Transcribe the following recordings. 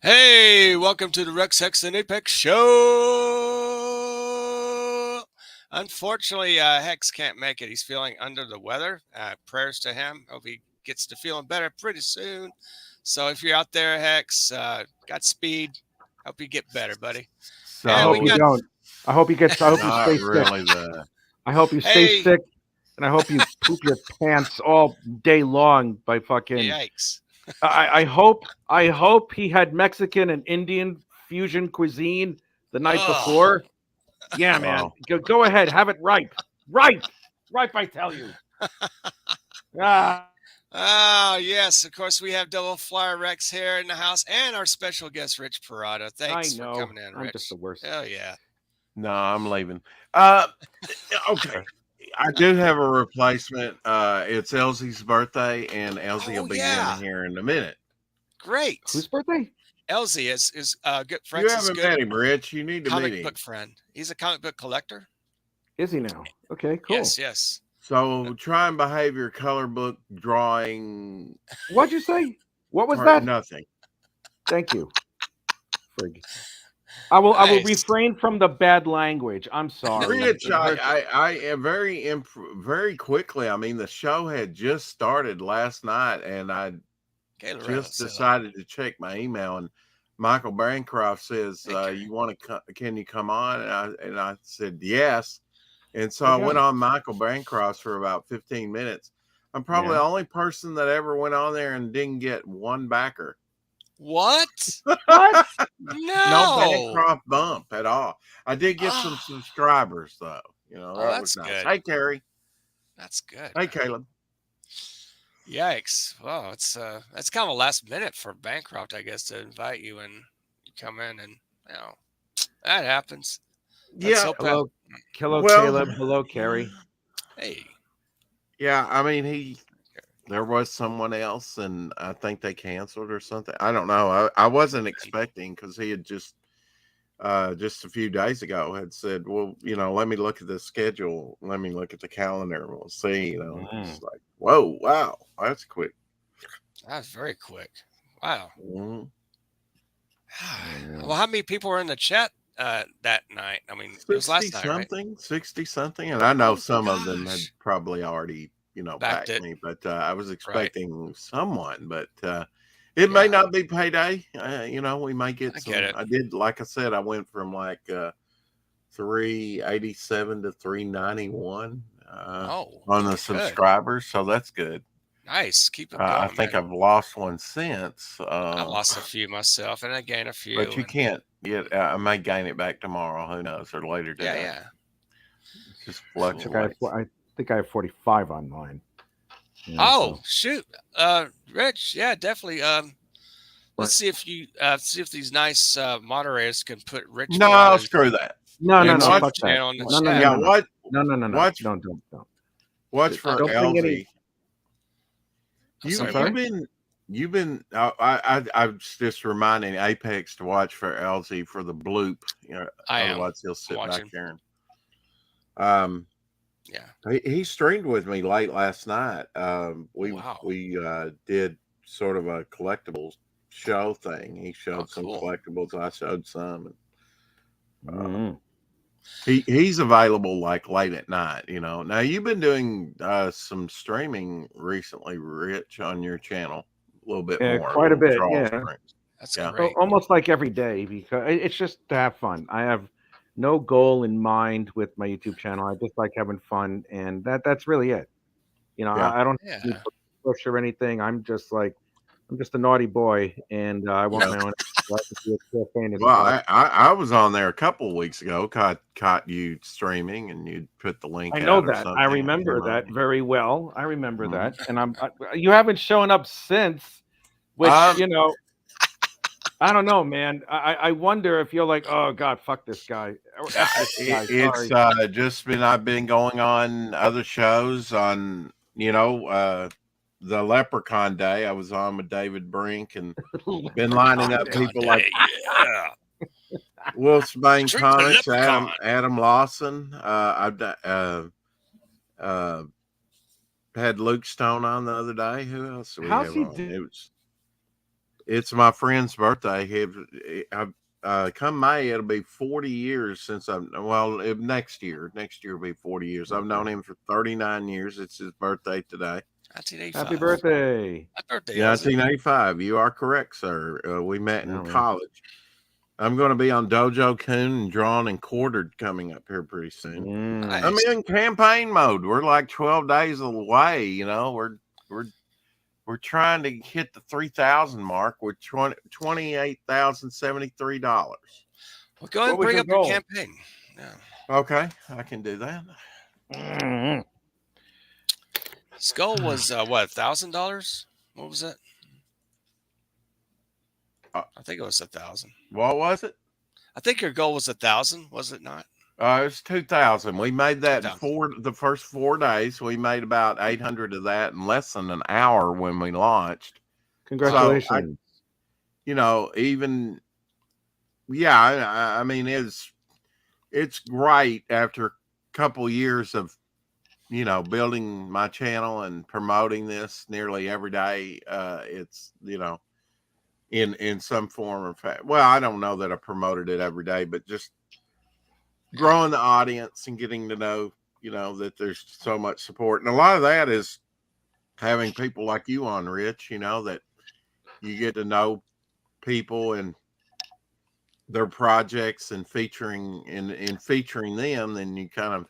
Hey, welcome to the Rex, Hex, and Apex show. Unfortunately, Hex can't make it. He's feeling under the weather. Prayers to him. Hope he gets to feeling better pretty soon. So if you're out there, Hex, Godspeed. Hope you get better, buddy. I And hope we you So got, don't. I hope you get. I hope you not stay sick. really the I hope you stay hey, sick, and I hope you poop your pants all day long by fucking. yikes. I hope. I hope he had Mexican and Indian fusion cuisine the night Oh, before. Yeah, man. oh Go ahead. Have it ripe. Ripe. Ripe. I tell you. Ah, oh, yes. Of course, we have Double Flyer Rex here in the house and our special guest, Rich Perrota. I Thanks for know. coming in, I'm just Rich. the worst. Hell yeah. no, I'm leaving. Uh, okay, I do have a replacement. It's Elsie's birthday, and Elsie will Oh, be yeah. in here in a minute. Great. Whose birthday? Elsie is good. You Francis haven't good met him, Rich. You need to meet comic him. book friend. He's a comic book collector. Is he now? Okay, cool. Yes, yes. So try and behave your color book drawing. What'd you say? What was that? Nothing. Thank you. Frig. I will Nice. refrain from the bad language. I'm sorry. Rich, It hurts. I am very quickly. I mean, the show had just started last night, and I Okay, Loretta, just say that. decided to check my email, and Michael Bancroft says, Thank you. "You want to? Can you come on?" And I said yes, and so I I got went it. on Michael Bancroft for about 15 minutes. I'm probably Yeah. the only person that ever went on there and didn't get one backer. What? What? No No. Bancroft bump at all. I did get some Oh, subscribers though. You know, oh, that that's was nice. good. Hey, Carrie. That's good. Hey, Caleb. Yikes. Well, that's kind of a last minute for Bancroft, I guess, to invite you and you come in and that happens. Let's Yeah. hope that. Hello, Well, Caleb. Hello, Carrie. Hey. yeah. I mean, there was someone else, and I think they canceled or something. I don't know. I wasn't expecting because he had just a few days ago had said, well, let me look at the schedule. Let me look at the calendar. We'll see. It's like, whoa, wow, that's quick. That was very quick. Wow. Mhm. Well, how many people were in the chat that night? I mean, it was 60 last night, right? something, 60 something. And I know Oh some of them had gosh. probably already, Backed backed it. me, but I was Right. expecting someone, but it may Yeah. not be payday. We might get I some. get it. I did, like I said, I went from like 387 to 391 Oh, on the good. subscribers, so that's good. Nice. Keep it going, I think man. I've lost one since, I lost a few myself, and I gained a few. but you And can't get. I may gain it back tomorrow. Who knows? Or later yeah, today. yeah. Just I think fluctuates. I think I have 45 on mine. Yeah, Oh so. shoot, Rich. Yeah, definitely. Let's see if these nice moderators can put Rich No, Perrotta's screw that. No, And no, watch, fuck that. channel in the No, no, chat. yeah, no. what? No. Watch, Don't. watch for Don't bring any. LZ. I'm You, sorry, sorry? what? you've been. I was just reminding Apex to watch for LZ for the bloop. I am. Otherwise he'll I'm sit back watching. there. Yeah. He streamed with me late last night. We Wow. did sort of a collectibles show thing. He showed Oh, some cool. collectibles. I showed some. Mhm. He's available like late at night. Now you've been doing some streaming recently, Rich, on your channel a little bit Yeah, more. quite a bit. Charles Yeah, Springs. That's Yeah. great. almost like every day because it's just to have fun. I have no goal in mind with my YouTube channel. I just like having fun, and that's really it. Yeah. I don't Yeah. need to push or anything. I'm just a naughty boy, and I want my own life to be as fan as Well, possible. I was on there a couple of weeks ago. Caught you streaming, and you put the link I know out or that. something. I remember that very well. I remember Mhm. that, and you haven't shown up since, which I don't know, man. I wonder if you're like, oh God, fuck this guy. Or F this guy. It's Sorry. just been I've been going on other shows on the Leprechaun Day. I was on with David Brink and been lining up Leprechaun people like Day, yeah. Will Spain Trick the Comics, Leprechaun. Adam Lawson. I've had Luke Stone on the other day. Who else do we How's have he on? It was It's my friend's birthday. Come May, it'll be 40 years since next year. Next year will be 40 years. I've known him for 39 years. It's his birthday today. Happy 1985. birthday. Happy birthday, Elsie. 1985. You are correct, sir. We met in Yeah, man. college. I'm going to be on Dojo Coon and Drawn and Quartered coming up here pretty soon. Nice. I'm in campaign mode. We're like 12 days away. You know, we're trying to hit the 3,000 mark with $28,073. Well, go ahead and What was bring your up your goal? campaign. Yeah. Okay, I can do that. His goal was what, $1,000? What was it? I think it was 1,000. What was it? I think your goal was 1,000, was it not? It was 2,000. We made that in 2,000. the first 4 days. We made about 800 of that in less than an hour when we launched. Congratulations. Even I mean, it's great after a couple years of building my channel and promoting this nearly every day. It's in some form or fact. Well, I don't know that I promoted it every day, but just growing the audience and getting to know that there's so much support, and a lot of that is having people like you on, Rich. That you get to know people and their projects and featuring them, then you kind of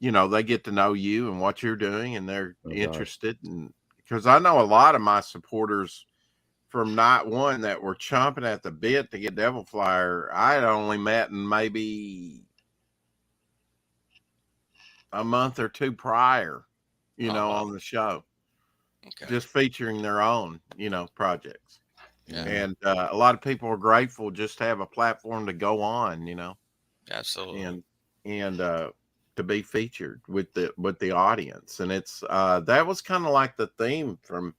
they get to know you and what you're doing, and they're interested. And because I know a lot of my supporters from night one that were chomping at the bit to get Devil Flyer, I had only met in maybe a month or two prior, on the show, just featuring their own, projects. Yeah. And a lot of people are grateful just to have a platform to go on, Absolutely. And to be featured with the audience. And it's that was kind of like the theme from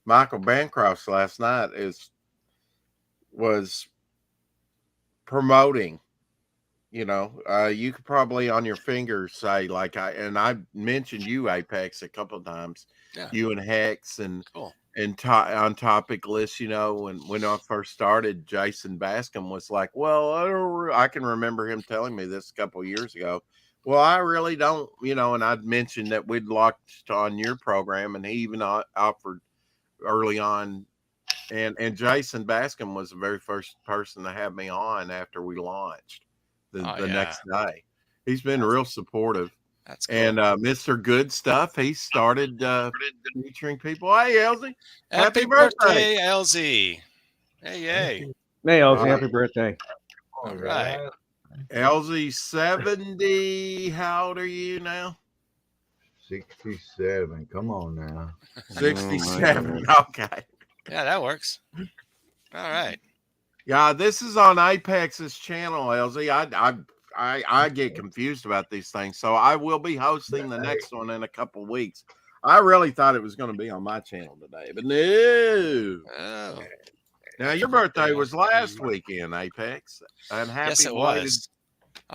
Michael Bancroft's last night was promoting. You could probably on your fingers say I mentioned you, Apex, a couple of times. Yeah. You and Hex and cool. And on topic lists, when I first started, Jason Bascom was like, well, I can remember him telling me this a couple of years ago. Well, I really don't, and I'd mentioned that we'd locked on your program, and he even offered early on. And Jason Bascom was the very first person to have me on after we launched the next day. He's been real supportive. That's cool. And Mr. Good Stuff, he started featuring people. Hey, Elsie. Happy birthday, Elsie. Hey, yay. Hey, Elsie, happy birthday. All right. Elsie, 70. How old are you now? 67. Come on now. 67. Okay. Yeah, that works. All right. Yeah, this is on Apex's channel, Elsie. I get confused about these things, so I will be hosting the next one in a couple of weeks. I really thought it was going to be on my channel today, but no. Oh. Now your birthday was last weekend, Apex, and happy belated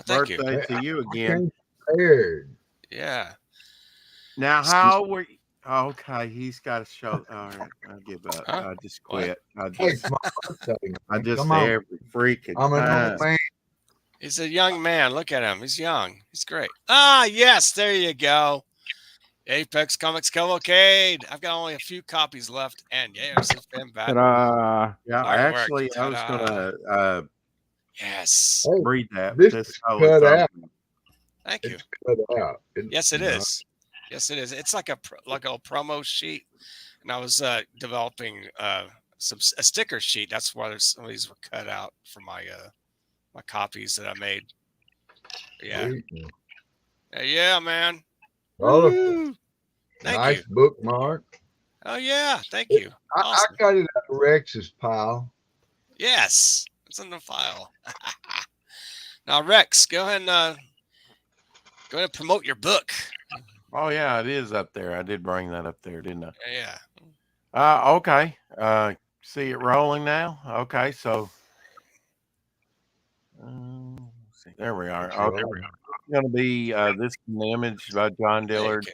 birthday to you again. Yeah. Now, how were you? Okay, he's got a show. All right, I'll give up. Huh? I just quit. Hey, it's my birthday, man. I just Come on. every freaking I'm an time. old man. He's a young man. Look at him. He's young. He's great. Ah, yes. There you go. Apex Comics Cavalcade. I've got only a few copies left, and yeah, this has been bad. Yeah, actually, I was gonna yes, read that. This cut out. Thank you. It's cut out. Yes, it is. Yes, it is. It's like a promo sheet, and I was developing a sticker sheet. That's why some of these were cut out for my my copies that I made. Yeah. Yeah, man. Thank nice you. Bookmark. Oh yeah, thank you. Awesome. I got it out of Rex's pile. Yes, it's in the file. Now, Rex, go ahead and promote your book. Oh yeah, it is up there. I did bring that up there, didn't I? Yeah. Okay. See it rolling now. Okay, so there we are. Okay. It's going to be this is an image by John Dillard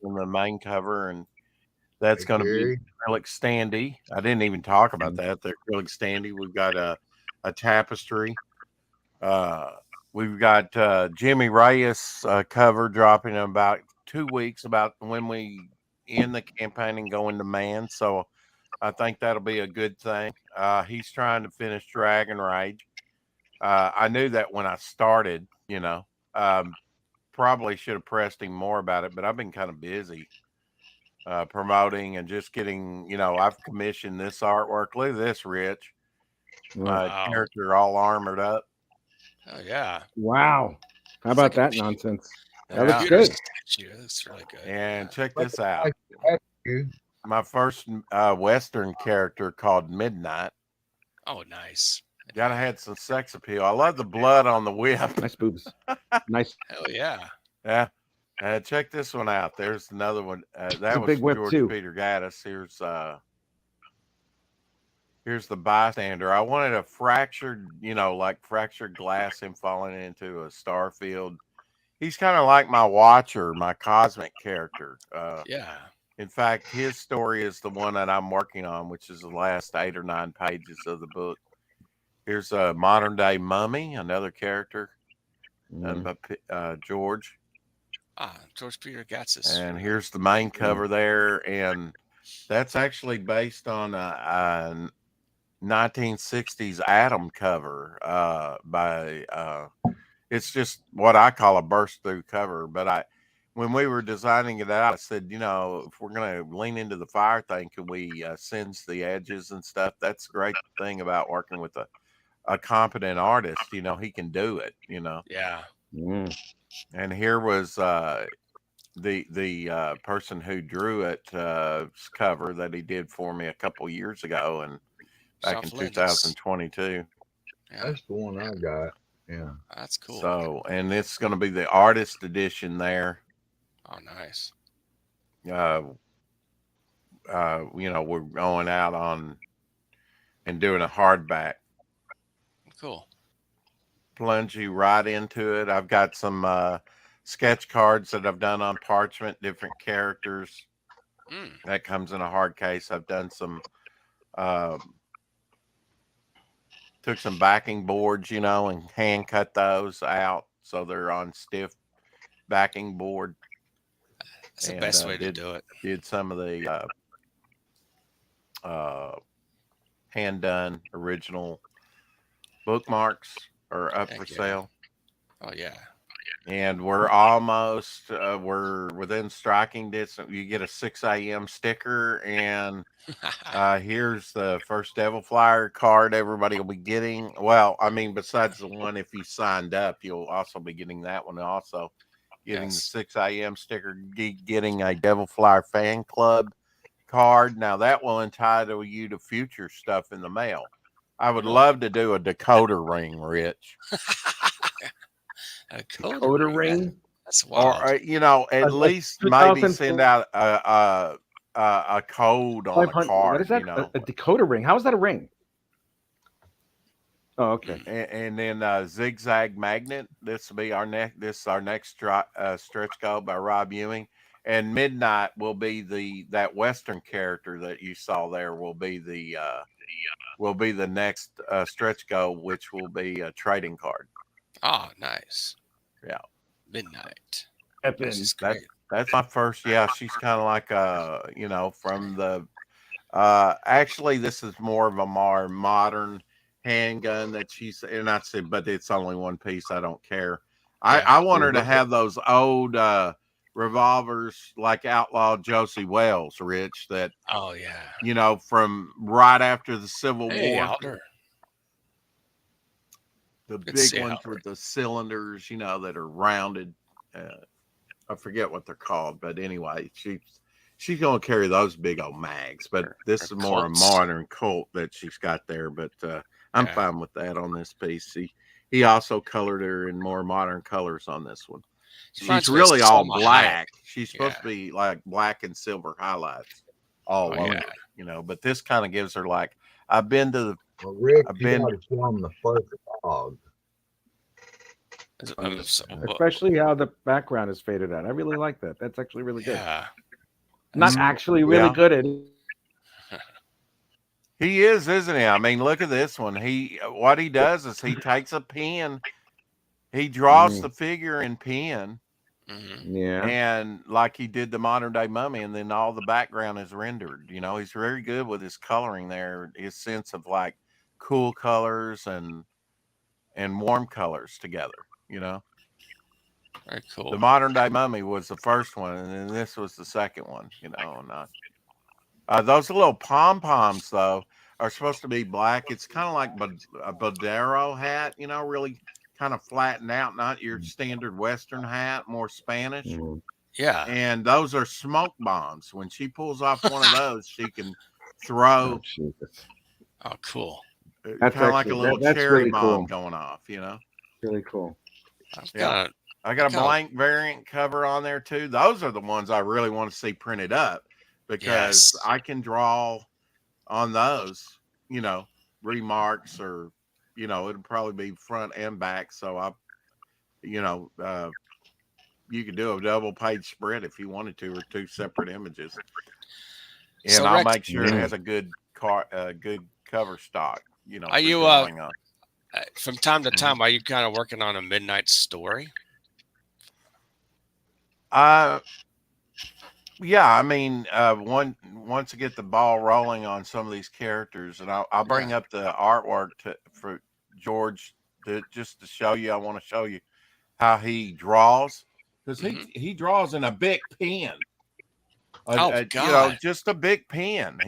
from the main cover, and That's Hey, going to be Gary. acrylic standee. I didn't even talk about that. The acrylic standee. We've got a tapestry. We've got Jimmy Reyes cover dropping in about 2 weeks, about when we end the campaign and go into man. So I think that'll be a good thing. He's trying to finish Dragon Rage. I knew that when I started, probably should have pressed him more about it, but I've been kind of busy promoting and just getting, I've commissioned this artwork. Look at this, Rich. My Wow. character all armored up. Oh yeah. Wow. How It's about like a that cheap- nonsense? a That looks computer good. statue. It looks really good. And Yeah. check But this out. you, My first Western character called Midnight. Oh, nice. Gotta had some sex appeal. I love the blood on the whip. Nice boobs. Nice. Hell yeah. Yeah. Check this one out. There's another one. It's That a was big from whip George too. Peter Gaddis. Here's the bystander. I wanted a fractured, like fractured glass, him falling into a star field. He's kind of like my Watcher, my cosmic character. Yeah. In fact, his story is the one that I'm working on, which is the last 8 or 9 pages of the book. Here's a modern day mummy, another character, done by George. George Peter Gatsas. And here's the main cover there, and that's actually based on a 1960s Atom cover by it's just what I call a burst through cover. But when we were designing it out, I said, if we're gonna lean into the fire thing, can we singe the edges and stuff? That's the great thing about working with a competent artist. He can do it. Yeah. And here was the person who drew it cover that he did for me a couple years ago, and back in Self-Landis. 2022. Yeah. that's the one I got. Yeah. That's cool. So, and it's going to be the artist edition there. Oh, nice. We're going out on and doing a hardback. Cool. Plunge you right into it. I've got some sketch cards that I've done on parchment, different characters. That comes in a hard case. I've done some took some backing boards, and hand cut those out so they're on stiff backing board. That's the best way to do it. Did some of the hand done original bookmarks are up for sale. Oh yeah. And we're almost we're within striking distance. You get a 6 a.m. sticker, and here's the first Devil Flyer card everybody will be getting. Well, I mean, besides the one if you signed up, you'll also be getting that one. Also, getting the 6 a.m. sticker, getting a Devil Flyer fan club card. Now that will entitle you to future stuff in the mail. I would love to do a decoder ring, Rich. A Decoder ring? That's wild. Or at least maybe send out a code on a card. What is that? A decoder ring? How is that a ring? Oh, okay. And then zigzag magnet. This will be our next. This is our next stretch goal by Rob Ewing. And Midnight will be that Western character that you saw there. Will be the next stretch goal, which will be a trading card. Oh, nice. Yeah. Midnight. This is great. That's my first. Yeah, she's kind of like from the. Actually, this is more of a more modern handgun that she's, and I said, but it's only one piece. I don't care. I want her to have those old revolvers like Outlaw Josie Wells, Rich. That. Oh yeah. From right after the Civil War. Alder. The big ones with the cylinders, that are rounded. I forget what they're called, but anyway, she's going to carry those big old mags. But this is more a modern Colt that she's got there. But I'm fine with that on this piece. He also colored her in more modern colors on this one. She's really all black. She's supposed to be like black and silver highlights all over, But this kind of gives her like I've been to the. Well, Rick, you got to show him the first dog. Especially how the background is faded out. I really like that. That's actually really good. Yeah. not actually really Yeah. good at it. He is, isn't he? I mean, look at this one. What he does is he takes a pen, he draws the figure in pen, Yeah. and like he did the modern day mummy, and then all the background is rendered. You know, he's very good with his coloring there, his sense of like cool colors and warm colors together. You know, Very cool. the modern day mummy was the first one, and then this was the second one. You know, and those little pom poms though are supposed to be black. It's kind of like a Bodero hat, you know, really kind of flattened out, not your standard Western hat, more Spanish. Mhm. Yeah. And those are smoke bombs. When she pulls off one of those, she can Oh, throw Jesus. Oh, cool. That's kind of like a actually little that's cherry really bomb cool. going off, you know. Really cool. I've Yeah. got I got a kinda- blank variant cover on there too. Those are the ones I really want to see printed up because Yes. I can draw on those, you know, remarks or, you know, it'll probably be front and back. So you know, you could do a double page spread if you wanted to, or two separate images. And So, I'll Rex, make sure it has a good good cover stock, you know, are for you drawing on. from time to Mhm. time? Are you kind of working on a midnight story? Yeah, I mean, once you get the ball rolling on some of these characters, and I'll bring Yeah. up the artwork for George just to show you. I want to show you how he draws because Mhm. he draws in a big pen. Oh You know, God! just a big pen.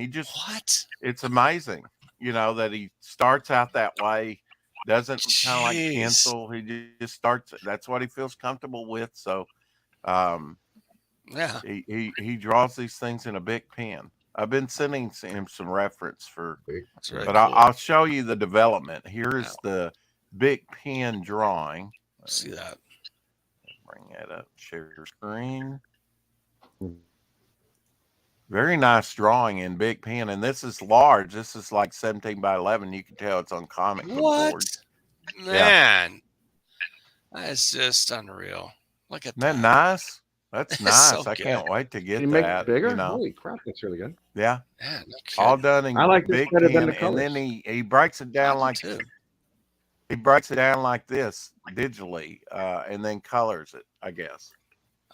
What? It's amazing, you know, that he starts out that way, doesn't kind of like Jeez. pencil. He just starts. That's what he feels comfortable with. So, um, Yeah. he draws these things in a big pen. I've been sending him some reference for, That's really but cool. I'll show you the development. Here Yeah. is the big pen drawing. See that? Bring that up. Share screen. Very nice drawing in big pen, and this is large. This is like 17 by 11. You can tell it's on comic book What? board. Man, that is just unreal. Look at Isn't that that. nice? That's It's nice. so I good. can't wait to Can get you make it that. bigger? You know, Holy crap, that's really good. yeah, Yeah, no all kidding. done in I like this big better than pen, the and then colors. he breaks it I down do like too. he breaks it down like this digitally, and then colors it, I guess.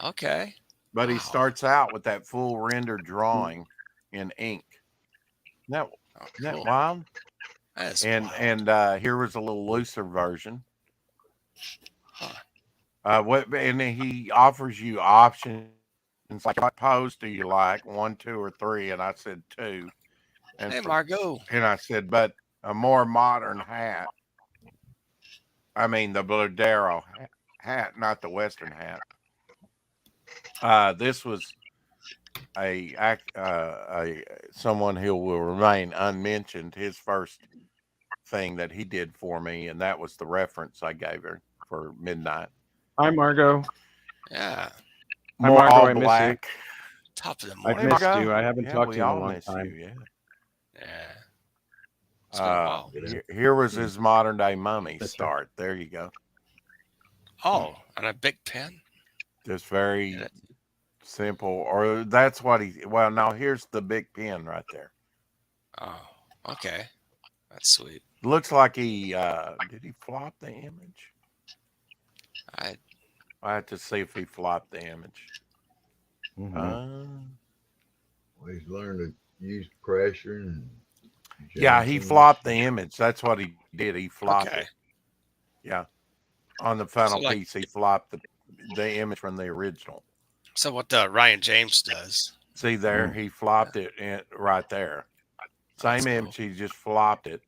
Okay. But he Wow. starts out with that full rendered drawing in ink. Isn't that, Oh, isn't that cool. wild? That is And wild. here was a little looser version. Huh. And then he offers you options like what pose do you like, 1, 2, or 3, and I said 2, and Hey, Margot. I said, but a more modern hat. I mean the Bladero hat, not the Western hat. This was a someone who will remain unmentioned. His first thing that he did for me, and that was the reference I gave her for Midnight. Hi, Margot. Yeah. Hi, More Margot. all I miss you. black. Top of the I've morning. missed Margot. you. I haven't Yeah, talked we to you in a all long miss time. you. Yeah. Yeah. It's been a while. Here was his modern day mummy That's start. There you go. Oh, and a big pen. Just very Get it? simple. Or that's what he. Well, now here's the big pen right there. Oh, okay. That's sweet. Looks like he did he flop the image? I I have to see if he flopped the image. Mhm. Well, he's learned to use pressure and. Yeah, he Johnson. flopped the image. That's what he did. He flopped okay. it. Yeah, on the final So, like- piece, he flopped the image from the original. So what Ryan James does? See there, he flopped it right there. That's Same cool. image, he just flopped it,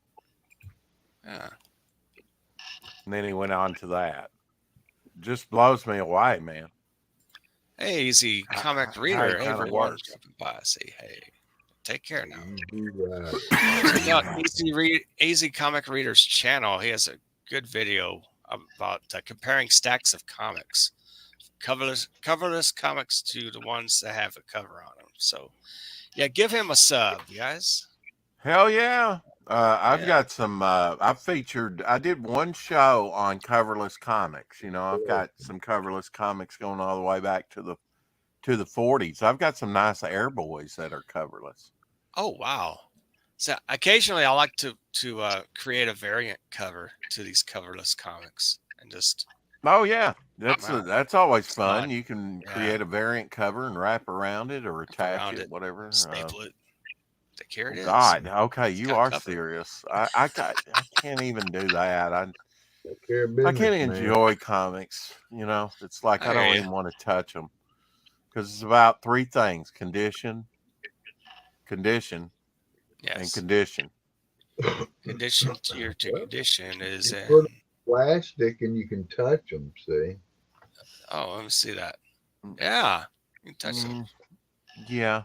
Yeah. and then he went on to that. Just blows me away, man. Hey, easy comic how it reader. Hey, kinda everyone, works. dropping by. Say hey. Take care now. You do right. Check out Easy Comic Reader's channel. He has a good video about comparing stacks of comics, coverless comics to the ones that have a cover on them. So, yeah, give him a sub, you guys. Hell yeah. I've Yeah. got some. I did one show on coverless comics. You know, I've got some coverless comics going all the way back to the to the 40s. I've got some nice Air Boys that are coverless. Oh wow! So occasionally I like to create a variant cover to these coverless comics and just Oh yeah, Wow. that's always It's fun. fun. You can Yeah. create a variant cover and wrap around it or attach around it, it, whatever. staple it. Here it is. God, okay, It's you got are cover. serious. I can't even do that. Take care of I business, can't man. enjoy comics. You know, it's like I I don't hear ya. even want to touch them because it's about three things: condition, and Yes. condition. Condition to your condition is You in. put plastic and you can touch them. See, Oh, let me see that. Yeah, you can touch them. Yeah.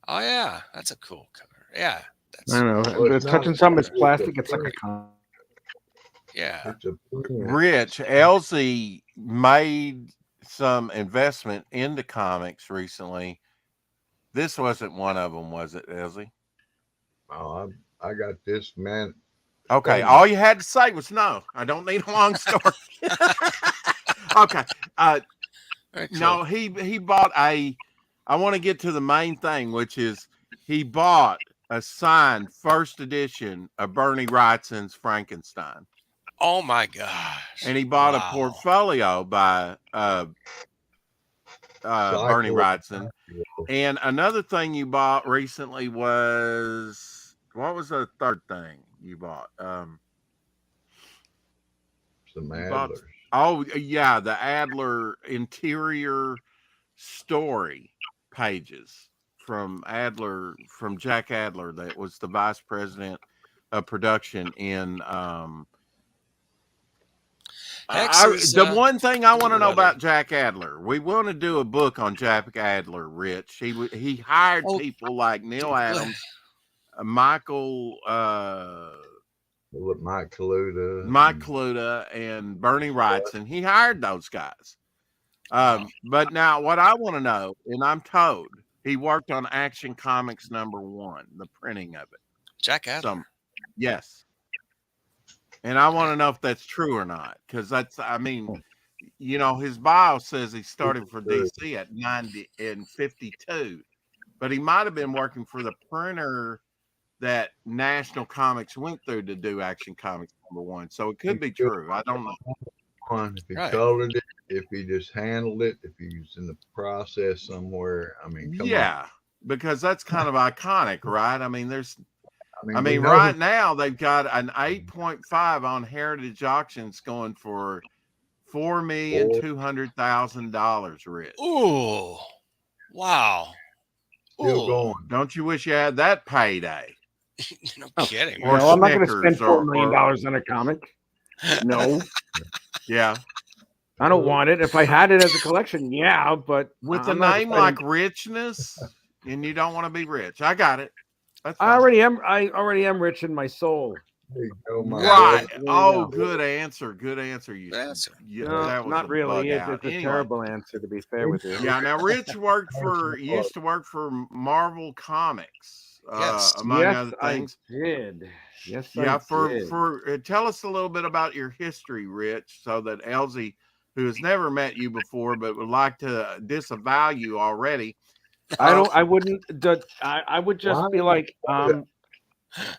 Oh yeah, that's a cool cover. Yeah, that's I don't know. Well, But it's not touching something is plastic, plastic. It's like a con. yeah. it's a print. Rich, Elsie made some investment into comics recently. This wasn't one of them, was it, Elsie? Oh, I got this, man. Okay, Thing. all you had to say was no. I don't need a long story. Okay. Very cool. No, he bought I want to get to the main thing, which is he bought a signed first edition of Bernie Wrightson's Frankenstein. Oh my gosh. And he bought a Wow. portfolio by Bernie Wrightson. And another thing you bought recently was, what was the third thing you bought? Some You bought- Adlers. Oh yeah, the Adler interior story pages from Jack Adler, that was the vice president of production in Hex is, the one thing I want to know letter. about Jack Adler, we want to do a book on Jack Adler, Rich. He hired Oh, people like Neil good. Adams, Michael Look, Mike Kaluta. and Bernie Wrightson. He hired those guys. Wow. But now what I want to know, and I'm told he worked on Action Comics #1, the printing of it. Jack Adler. Yes. And I want to know if that's true or not, because that's, I mean, you know, his bio says he started for DC at 90 and 52, but he might have been working for the printer that National Comics went through to do Action Comics #1. So it could be true. I don't know. If he Right. colored it, if he just handled it, if he was in the process somewhere. I mean, come on. Because that's kind of iconic, right? I mean, we right know now they've got an 8.5 on Heritage Auctions going for $4,200,000, Rich. Ooh. Wow. still Ooh. going. Don't you wish you had that payday? No kidding. Or No, I'm not going to Snickers spend $4 million on a comic. No, Yeah. I don't want it. If I had it as a collection, yeah, but With a I'm not name spending- like Richness, and you don't want to be rich. I got it. That's I fine. already am rich in my soul. There you go, my Right. There you Oh, go. good answer. Good answer. Good answer. No, that was not a really. bug out. It's a Anyway. terrible answer, to be fair with you. Yeah. Now, Rich used to work for Marvel Comics, Yes. among Yes, other I things. did. Yes, Yeah. I did. Tell us a little bit about your history, Rich, so that Elsie, who has never met you before but would like to disavow you already. I would just be like,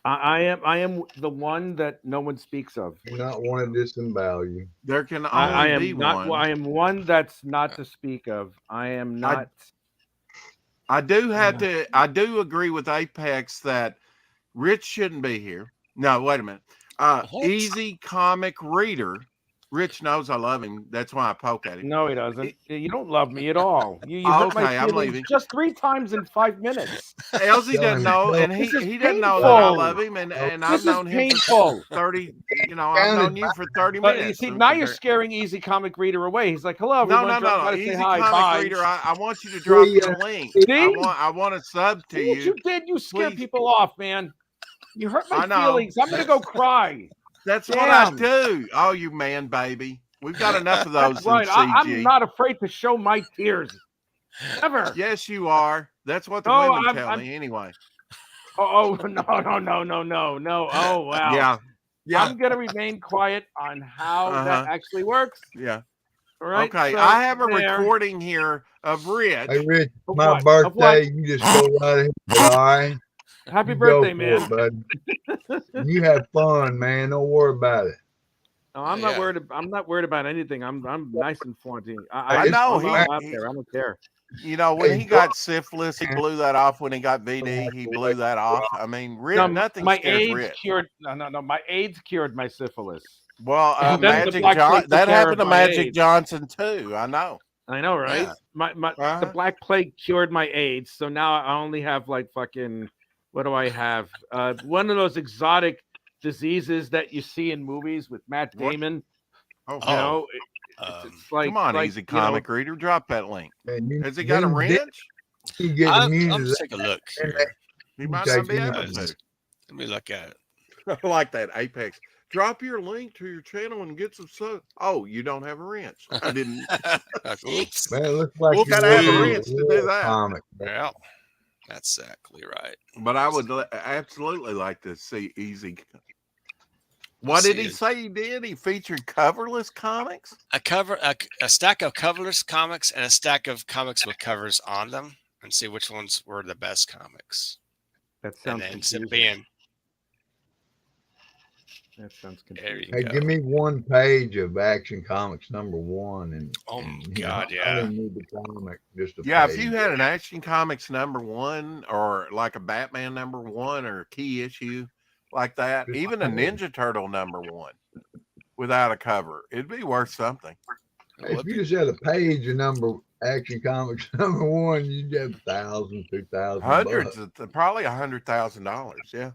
I am the one that no one speaks of. Do not want to disembowel you. There can I only be am not. one. I am one that's not to speak of. I am not. I do agree with Apex that Rich shouldn't be here. No, wait a minute. What? Easy comic reader. Rich knows I love him. That's why I poke at him. No, he doesn't. You don't love me at all. You hurt my Okay, I'm feelings leaving. just 3 times in 5 minutes. Elsie doesn't know, and This is he doesn't know that I painful. love him, and I've This is known him painful. for 30. You know, I've known you for 30 But you minutes. see, now you're scaring Easy Comic Reader away. He's like, "Hello, No, everyone. Gotta Easy say hi. comic Bye." reader. I want you to drop the link. See? I want to sub to See what you. you did? You scared Please. people off, man. You hurt my I know. feelings. I'm gonna go cry. That's what I Damn. do. Oh, you man, baby. We've got enough of those That's right. in CG. I'm not afraid to show my tears. Never. Yes, you are. That's what the No, women tell me anyway. Oh no. Oh wow. Yeah. I'm gonna remain quiet on how that actually works. Yeah. All right. Okay, so I have a there. recording here of Rich. Hey, Rich, Of my what? Of what? birthday. You just go right ahead. All right. Happy You go birthday, for man. it, buddy. You have fun, man. Don't worry about it. No, I'm not worried. I'm not worried about anything. I'm nice and flaunty. I It's know I'm out he, there. I don't care. you know, when Hey, he got syphilis, he blew that off. When he got VD, he blew that off. I mean, No, nothing my scares AIDS Rich. cured. No. My AIDS cured my syphilis. Well, And then the Magic Black John, Plague took that care happened of to my Magic AIDS. Johnson too. I know. I know, right? Yeah. The Uh-huh. Black Plague cured my AIDS, so now I only have like fucking. What do I have? One of those exotic diseases that you see in movies with Matt What? Damon. Oh, You know, Um, it's like come on, like, easy you know, comic reader, drop that link. man, Has he got a wrench? You get I'm immune to gonna that. take a look And here. He might take not be you able out. to. Let me look at it. I like that Apex. Drop your link to your channel and get some sub. Oh, you don't have a wrench. I didn't. Oops. Man, it looks like You you gotta want have a to wrench to do that. comic. Well, that's exactly right. But I would absolutely like to see Easy. What did he say he did? He featured coverless comics? A stack of coverless comics and a stack of comics with covers on them, and see which ones were the best comics. that And sounds then instead of confusing. being That sounds there, confusing. you Hey, go. give me one page of Action Comics #1, and Oh and, my you know, God, I yeah. don't need the comic, just a Yeah, page. if you had an Action Comics #1 or like a Batman #1 or a key issue like that, Just even a a page. Ninja Turtle #1 without a cover, it'd be worth something. Hey, if you just had a page of Action Comics #1, you'd have 1,000, 2,000 Hundreds, bucks. probably $100,000. Yeah,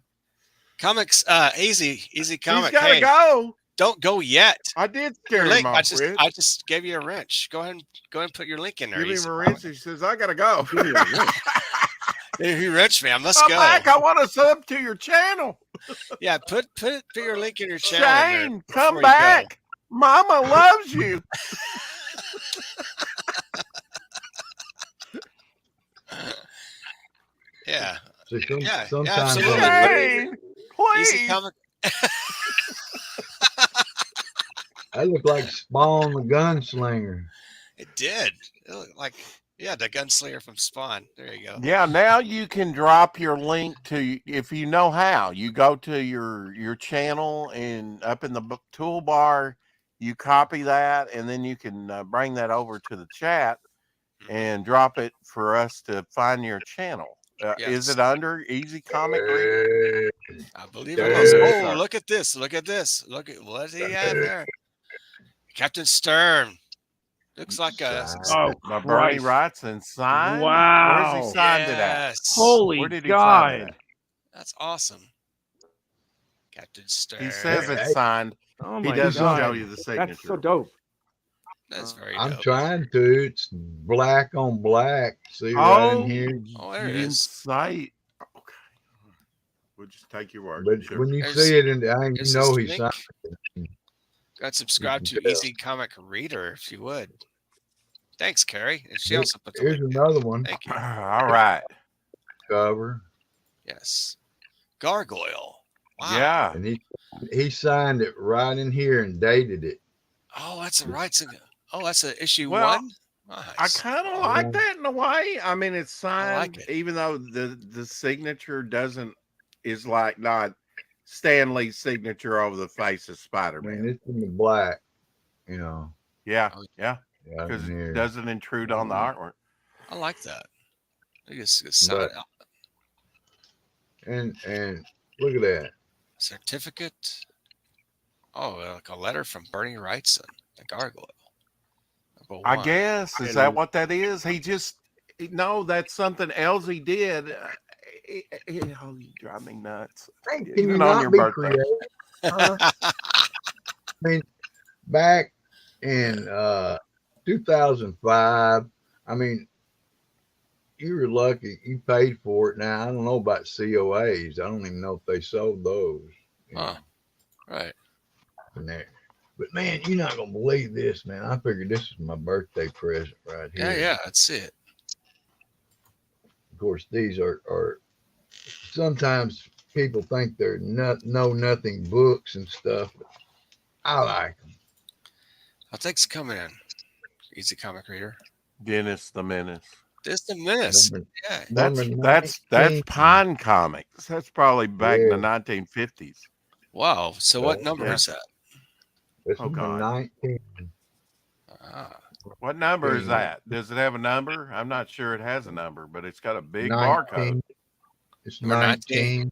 Comics, easy he's comic. got to Hey, go. don't go yet. I did Your scare him link. off, Rich. I just gave you a wrench. Go ahead and put your link in there. Give Easy him a comic. wrench. He says, "I gotta go." Give me a wrench. He wrenched me. I must Come go. back. I want to sub to your channel. Yeah, put your link in your channel. in there Shane, before come you go. back. Mama loves you. Yeah, So yeah, sometimes absolutely. Shane, Easy please. comic. I look like Spawn the Gunslinger. It did. It looked like the gunslinger from Spawn. There you go. Yeah, now you can drop your link to, if you know how. You go to your channel and up in the toolbar, you copy that, and then you can bring that over to the chat and drop it for us to find your channel. Is it under Easy Comic Reader? I believe it was. Oh, look at this! Look at this! Look at what he have there. Captain Stern. Looks like a by Bernie Wrightson signed. Wow. Where's he signed it at? Yes. Holy Where did he sign it God. at? That's awesome. Captain Stern. He says it's signed. Oh He my doesn't God. show you the signature. That's so dope. That's very I'm dope. trying to. It's black on black. See right in here. Oh, there it you is. Sight. Okay. We'll just take your word. But Sure. when you There's- see it in the, you There's know his he's link. signed. Go ahead, subscribe to Yeah. Easy Comic Reader if you would. Thanks, Carrie. And she Here's- also put the Here's link in. another one. Thank you. All right. Cover. Yes. Gargoyle. Wow. Yeah. And he signed it right in here and dated it. Oh, that's a right. Oh, that's a issue Well, 1. Nice. I kind of like that in a way. I mean, it's signed, it. even though the signature is like not Stanley's signature over the face of Man, Spider-Man. it's in the black, you know. Yeah, Oh, yeah, Yeah, because in it here. doesn't intrude on the artwork. I like that. I just sign But- out. And look at that. Certificate. Oh, like a letter from Bernie Wrightson, the Gargoyle. Number I 1. guess is that what that is? He just no, that's something else he did. Oh, you drive me nuts. Hey, can Even you on not your be birthday. creative? Huh? I mean, back in 2005, I mean, you were lucky you paid for it. Now I don't know about COAs. I don't even know if they sold those. you Huh. know, Right. in there. But man, you're not gonna believe this, man. I figured this is my birthday present right here. Yeah, let's see it. Of course, these are sometimes people think they're know nothing books and stuff. But I like them. Thanks for coming in. Easy comic reader. Dennis the Menace. Just a menace. Number, Yeah. number That's 19. Pine Comics. That's probably back in the Yeah. 1950s. Wow. So what number Yeah. is that? That's Oh, number God. 19. Ah, What number is 19. that? Does it have a number? I'm not sure it has a number, but it's got a big 19. barcode. It's number 19.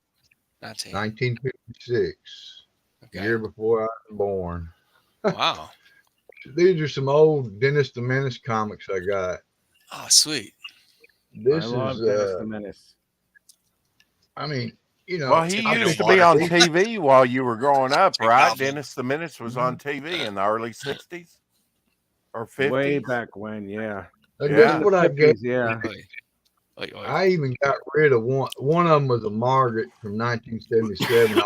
19, 19. 1956. Okay. Year before I was born. Wow. These are some old Dennis the Menace comics I got. Oh, sweet. I This love is, Dennis the Menace. I mean, you know, Well, he Take it used in to be water. on TV while you were growing up, Take right? Alvin. Dennis the Menace was on TV in the early 60s or 50s. Way back when, yeah. I Yeah. guess what I gave. 50s, yeah. Oy. Oy, oy. I even got rid of one. One of them was a Margaret from 1977.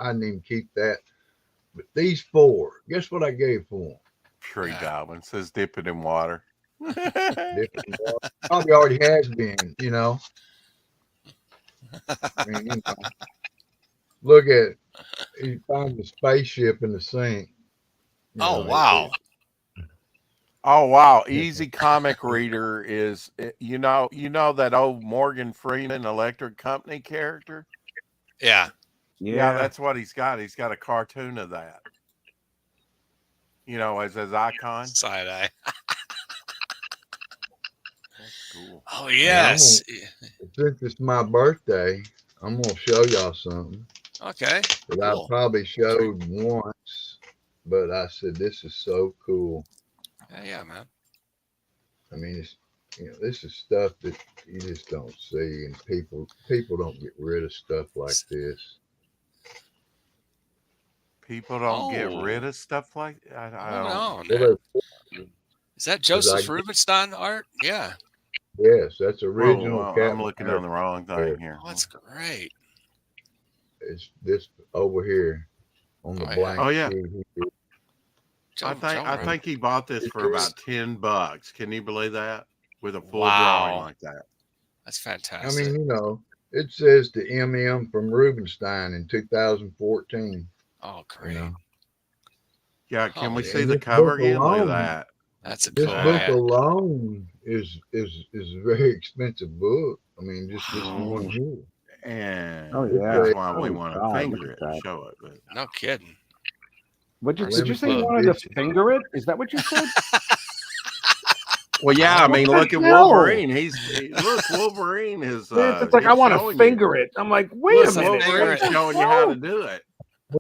I didn't even keep that. But these four, guess what I gave for them? Tree Yeah. Goblin says dip it in water. Different ones. Probably already has been, you know. I mean, you know, look at you find the spaceship in the sink. You Oh, know, wow. Oh wow, Easy Comic Reader is you know that old Morgan Freeman Electric Company character? Yeah. Yeah, that's what he's got. He's got a cartoon of that. You know, as his icon. Side eye. That's cool. Oh, yes. since it's my birthday, I'm gonna show y'all something Okay. that Cool. I probably showed once, but I said this is so cool. Yeah, man. I mean, it's this is stuff that you just don't see, and people don't get rid of stuff like this. People don't get Oh. rid of stuff like I Hold don't. on. Well, Is that Joseph Rubinstein art? Yeah. yes, that's original. Whoa, Captain I'm looking on the wrong thing here. Oh, that's great. It's this over here on the Oh, yeah. blank Oh, yeah. sheet. I think he bought this for about $10. Can you believe that? With a full Wow. drawing like that. That's I fantastic. mean, it says the MM from Rubinstein in 2014. Oh, great. You know? Yeah, can Oh, we yeah. see And the this cover book again? Look at alone- that. That's a This cool. book Yeah. alone is a very expensive book. I mean, just this Wow. one here. And Oh, yeah. that's why we Holy want to God, finger look it at and that. show it. But No kidding. Did you say you Limited wanted to edition. finger it? Is that what you said? well, yeah, I mean, What the look at hell? Wolverine. Look, Wolverine is. It's like I he's want to showing finger it. I'm like, wait Listen, a minute. finger Wolverine's it. showing you how to do it.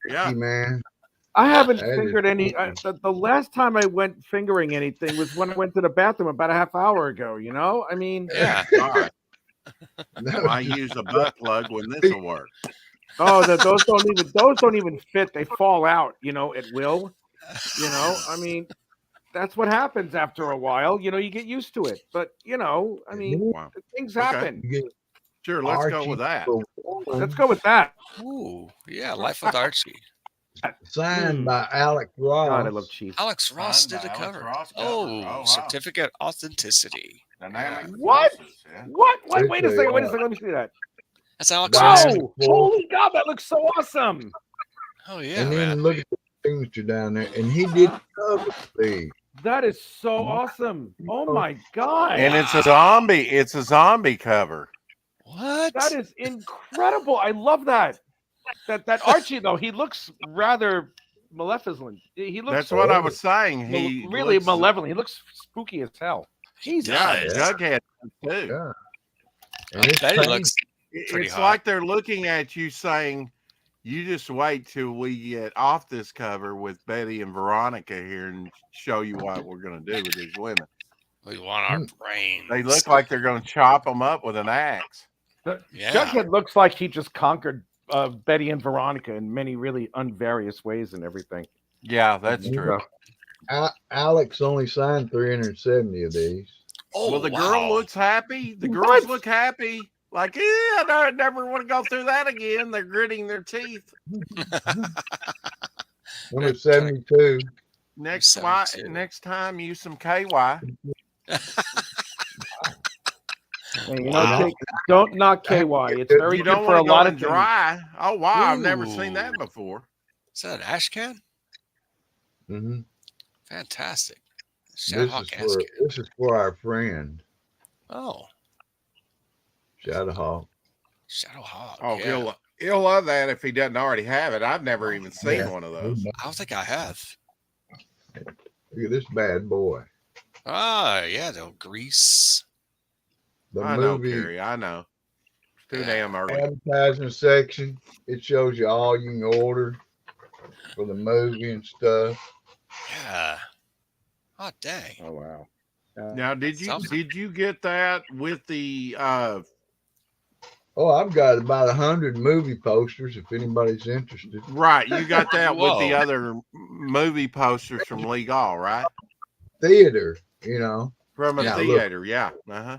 Yeah. Hey, man. I haven't That is fingered any. The last time I went fingering anything was when I went to the bathroom about a half hour ago. You know, I mean, Yeah. Gosh, that why was use a butt plug when this will work? oh, those don't even fit. They fall out. You know, at will. You know, I mean, that's what happens after a while. You know, you get used to it. But I mean, Wow. things Okay. happen. You get Sure, let's go Archie with that. for one, Let's go with that. Ooh. Yeah. Life with Archie. signed by Alex Ross. God, I love Chief. Alex Ross Signed did by a Alex cover. Ross cover. Oh, Oh, wow. certificate authenticity. Dynamic What? forces, yeah. What? It's Wait a a, second. Wait a second. Let me see that. That's Alex Wow. Ross. Whoa! Holy God, that looks so awesome. Oh, yeah, and man. then look at the signature down there, and he did cover these. That is so awesome. Oh my God. And it's a zombie. It's a zombie cover. What? That is incredible. I love that. That Archie though, he looks rather maleficent. He looks That's what I was saying. He really looks, malevolent. He looks spooky as hell. He Yeah, does. Jughead too. Yeah. I And it's bet he paint. looks pretty It's hot. like they're looking at you saying, "You just wait till we get off this cover with Betty and Veronica here and show you what we're going to do with these women." We want our brains. They look like they're going to chop them up with an axe. Yeah. Jughead looks like he just conquered Betty and Veronica in many really unvarious ways and everything. Yeah, that's You true. know, Alex only signed 370 of these. Oh, Well, the wow. girl looks happy. The girls What? look happy. Like, I never want to go through that again. They're gritting their teeth. Number 72. Next 72. next time, use some KY. Hey, Wow. don't knock KY. It's very You good don't for a want to lot go of and things. dry. Oh wow, I've never seen that Ooh. before. Is that an ash can? Mm-hmm. Fantastic. Shadowhawk ask. This is for our friend Oh, Shadowhawk. Shadowhawk. Oh, Yeah. he'll love that if he doesn't already have it. I've never Oh, even seen Yeah. one of those. I don't think I have. Look at this bad boy. Ah, yeah, the Grease. The I know, movie Kerry. I know. It's too Yeah. damn early. advertising section. It shows you all you can order for the movie and stuff. Yeah. Oh, dang. Oh wow. Now, did you get that with the Oh, I've got about 100 movie posters if anybody's interested. right? You got that with the Whoa. other movie posters from Legal, right? Theater, you know. From a Yeah. theater, yeah. Uh-huh.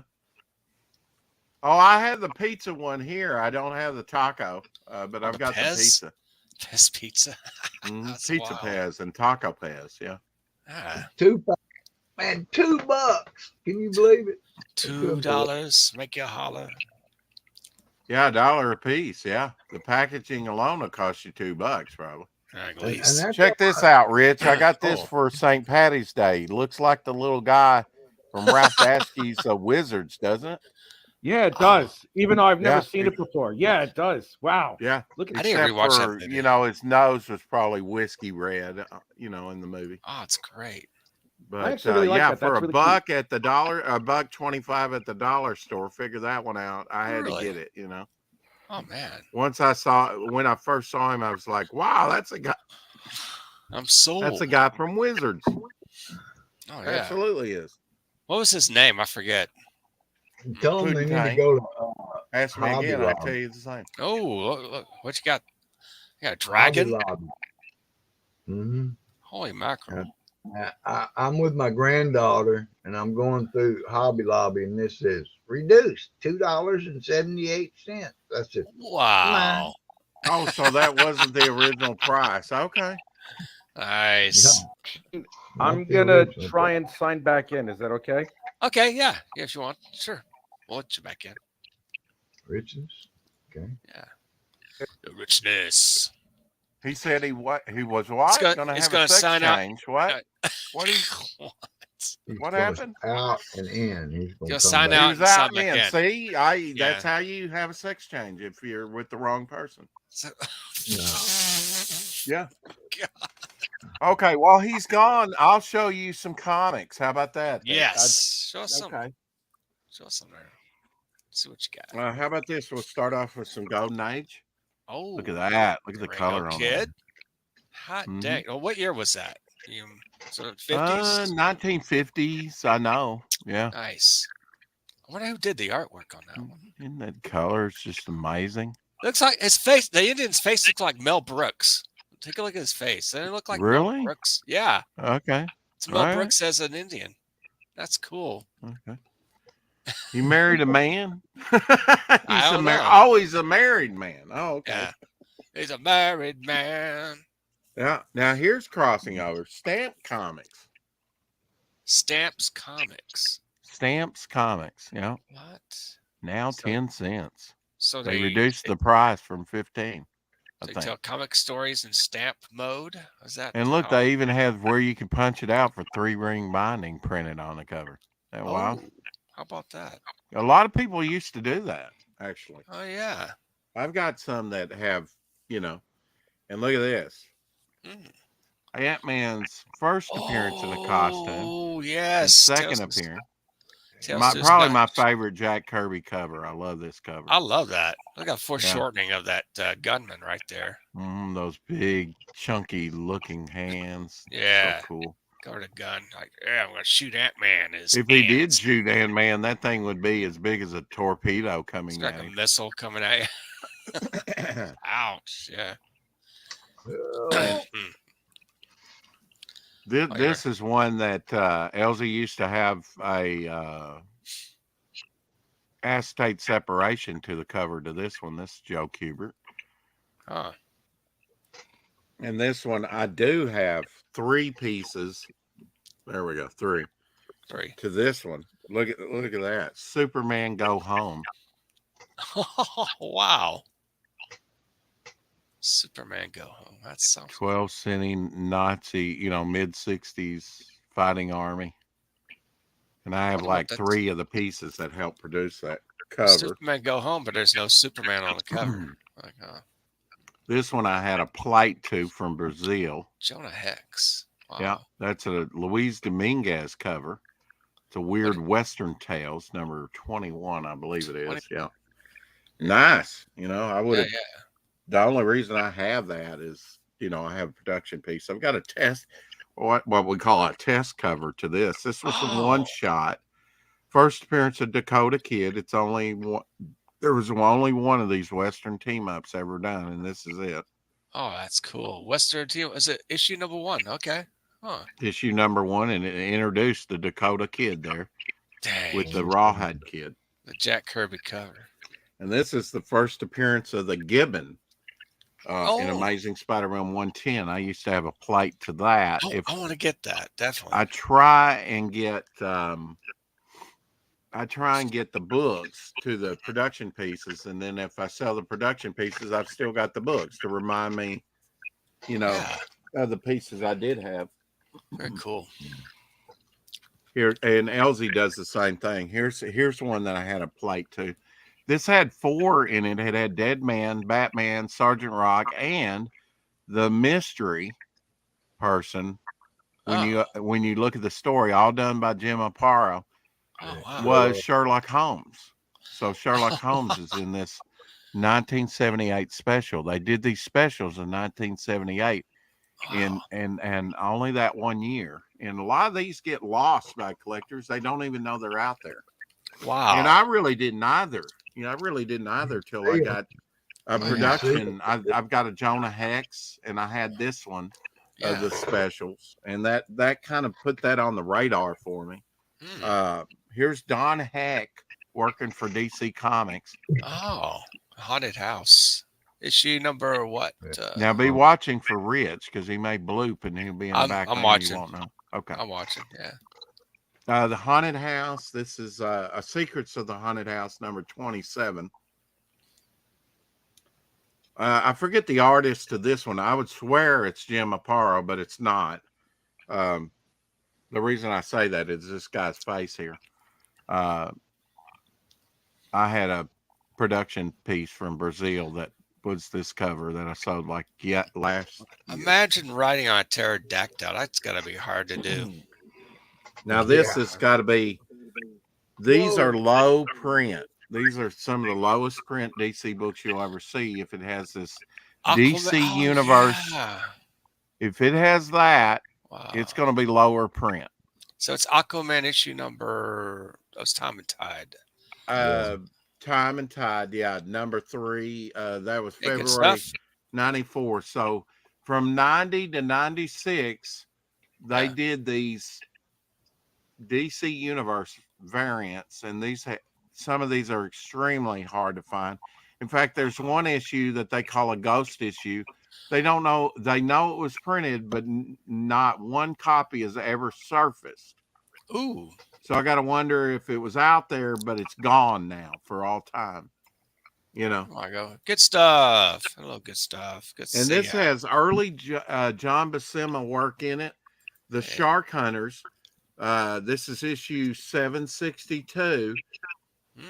Oh, I have the pizza one here. I don't have the taco, but I've got the Pez? pizza. Pez Pizza. Mhm, That's Pizza wild. Pez and Taco Pez, yeah. Ah, Man, $2. Can you believe it? $2. Make you holler. Yeah, $1 a piece, yeah. The packaging alone will cost you $2 probably. At And least. that's Check this out, Rich. I got this Oh. for St. Patty's Day. Looks like the little guy from Ralph Daskey's Wizards, doesn't it? Yeah, it Oh. does. Even though I've never Yeah. seen it before. Yeah, it does. Wow. Yeah. Look at I didn't Except rewatch that for, movie. you know, his nose was probably whiskey red, you know, in the movie. Oh, it's great. But actually really like yeah, that. for That's a really buck at the dollar, $1.25 at the dollar store, figure that one out. I had Really? to get it, you know. Oh, man. When I first saw him, I was like, wow, that's a guy. I'm sold. That's a guy from Wizards. Oh, yeah. Absolutely is. What was his name? I forget. Tell them they need to Pudding go to Ask me Hobby again, I'll Lobby. tell you the same. Oh, look. What you got? You got a Hobby dragon? Lobby. Mm-hmm. Holy mackerel. I'm with my granddaughter, and I'm going through Hobby Lobby, and this says reduced $2.78. That's it. Wow. Oh, so that wasn't the original price. Okay. Nice. I'm Not the gonna original try price. and sign back in. Is that okay? Okay, yeah. Yeah, if you want. Sure. We'll let you back in. Riches. Okay. The richness. He said he was He's what? gonna- Gonna he's have gonna a sex sign out- change. What? What he He's What going happened? Out and in. He's going You'll to sign come out He back. was and sign out back in. in. See, Yeah. that's how you have a sex change if you're with the wrong person. So- Yeah. Okay, while he's gone, I'll show you some comics. How about that? Yes. Show us some. Okay. Show us some there. See what you got. How about this? We'll start off with some Golden Age. Oh, Look at that. Look at the Ringo color on Kid. that. Hot Mhm. dang. Well, what year was that? Sort of 50s? 1950s. I know. Yeah. Nice. I wonder who did the artwork on that one. Isn't that color? It's just amazing. Looks like his face. The Indian's face looks like Mel Brooks. Take a look at his face. Doesn't it look like Really? Mel Brooks? Yeah. Okay. It's Mel Alright. Brooks as an Indian. That's cool. Okay. You married a man? I don't know. Oh, he's a married man. Oh, okay. Yeah. He's a married man. Yeah. Now here's crossing over. Stamp Comics. Stamps Comics. Stamps Comics. Yeah. What? Now So- 10 cents. So They reduced the price from 15. I They think. tell comic stories in stamp mode. Is that? And look, how- they even have where you can punch it out for 3-ring binding printed on the cover. That wow. Oh, how about that? A lot of people used to do that, actually. Oh yeah. I've got some that have, you know, and look at this. Mm. Ant-Man's first appearance in a costume. Oh And yes. second Tales- appearance. Tales Just Probably Not- my favorite Jack Kirby cover. I love this cover. I love that. Look at foreshortening of that gunman right there. Those big, chunky looking hands. Yeah. So cool. Covered a gun. Like, yeah, I'm gonna shoot Ant-Man. If he did shoot Ant-Man, that thing would be as big as a torpedo It's coming like at a him. missile coming at you. Ouch. Yeah. Oh, This is one that Elsie used to have a acetate separation to the cover to this one. This is Joe Kubert. Huh. And this one, I do have 3 pieces. There we go, 3 Three. to this one. Look at that. Superman Go Home. Wow. Superman Go Home. That sounds 12 city Nazi, mid 60s fighting army. And I have Wonder what like that's 3 of the pieces that help produce that cover. Superman Go Home, but there's no Superman on the cover. Like, This one I had a plate to from Brazil. Jonah Hex. Wow. Yeah, that's a Luis Dominguez cover. It's a weird Western Tales, number 21, I believe it 20. is. Yeah. Nice. You know, I would Yeah, have. yeah. The only reason I have that is, you know, I have a production piece. I've got a test, what we call a test cover to this. This was a one shot. First appearance of Dakota Kid. It's only one. There was only one of these Western team ups ever done, and this is it. Oh, that's cool. Western team. Is it issue number 1? Okay. Huh. Issue number 1, and it introduced the Dakota Kid there. Dang. With the Rawhide Kid. The Jack Kirby cover. And this is the first appearance of the Gibbon in Amazing Spider-Man 110. I used to have a plate to that. Oh, I want to get that, definitely. I try and get the books to the production pieces, and then if I sell the production pieces, I've still got the books to remind me, you know, of the pieces I did have. Very cool. Here, and Elsie does the same thing. Here's one that I had a plate to. This had 4 in it. It had Dead Man, Batman, Sergeant Rock, and the mystery person. When you look at the story, all done by Jim Aparo, was Sherlock Holmes. So Sherlock Holmes is in this 1978 special. They did these specials in 1978, and only that one year. And a lot of these get lost by collectors. They don't even know they're out there. Wow. And I really didn't either. You know, I really didn't either till I got a production. I've got a Jonah Hex, and I had this one of the specials, and that kind of put that on the radar for me. Here's Don Heck working for DC Comics. Oh, Haunted House. Issue number what? Now be watching for Rich, because he may bloop and he'll be in the back. I'm watching. You won't know. Okay. I'm watching, yeah. The Haunted House. This is a Secrets of the Haunted House, number 27. I forget the artist to this one. I would swear it's Jim Aparo, but it's not. The reason I say that is this guy's face here. I had a production piece from Brazil that was this cover that I sold last year. Imagine riding on a pterodactyl. That's got to be hard to do. Now this has got to be. These are low print. These are some of the lowest print DC books you'll ever see. If it has this DC universe, if it has that, it's going to be lower print. So it's Aquaman issue number. That's Time and Tide. Time and Tide, yeah, number 3. That was February 94. So from 90 to 96, they did these DC Universe variants, and some of these are extremely hard to find. In fact, there's one issue that they call a ghost issue. They don't know. They know it was printed, but not one copy has ever surfaced. Ooh. So I got to wonder if it was out there, but it's gone now for all time. You know. Oh my God. Good stuff. Hello, good stuff. Good. And this has early John Buscema work in it. The Shark Hunters. This is issue 762.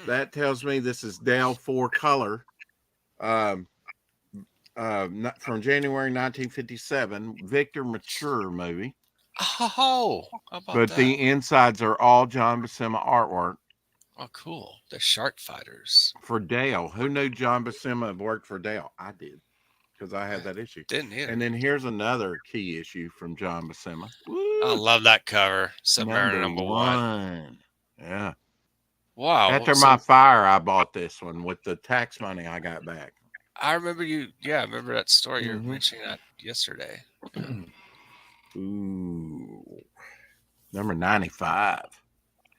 That tells me this is Dell 4 color. From January 1957, Victor Mature movie. Oh, how about but that? The insides are all John Buscema artwork. Oh, cool. The Shark Fighters. For Dale. Who knew John Buscema worked for Dale? I did, because I had that issue. Didn't either. And then here's another key issue from John Buscema. I love that cover. Submariner number 1. Yeah. Wow. After my fire, I bought this one with the tax money I got back. I remember you. Yeah, I remember that story. You were mentioning that yesterday. Ooh. Number 95.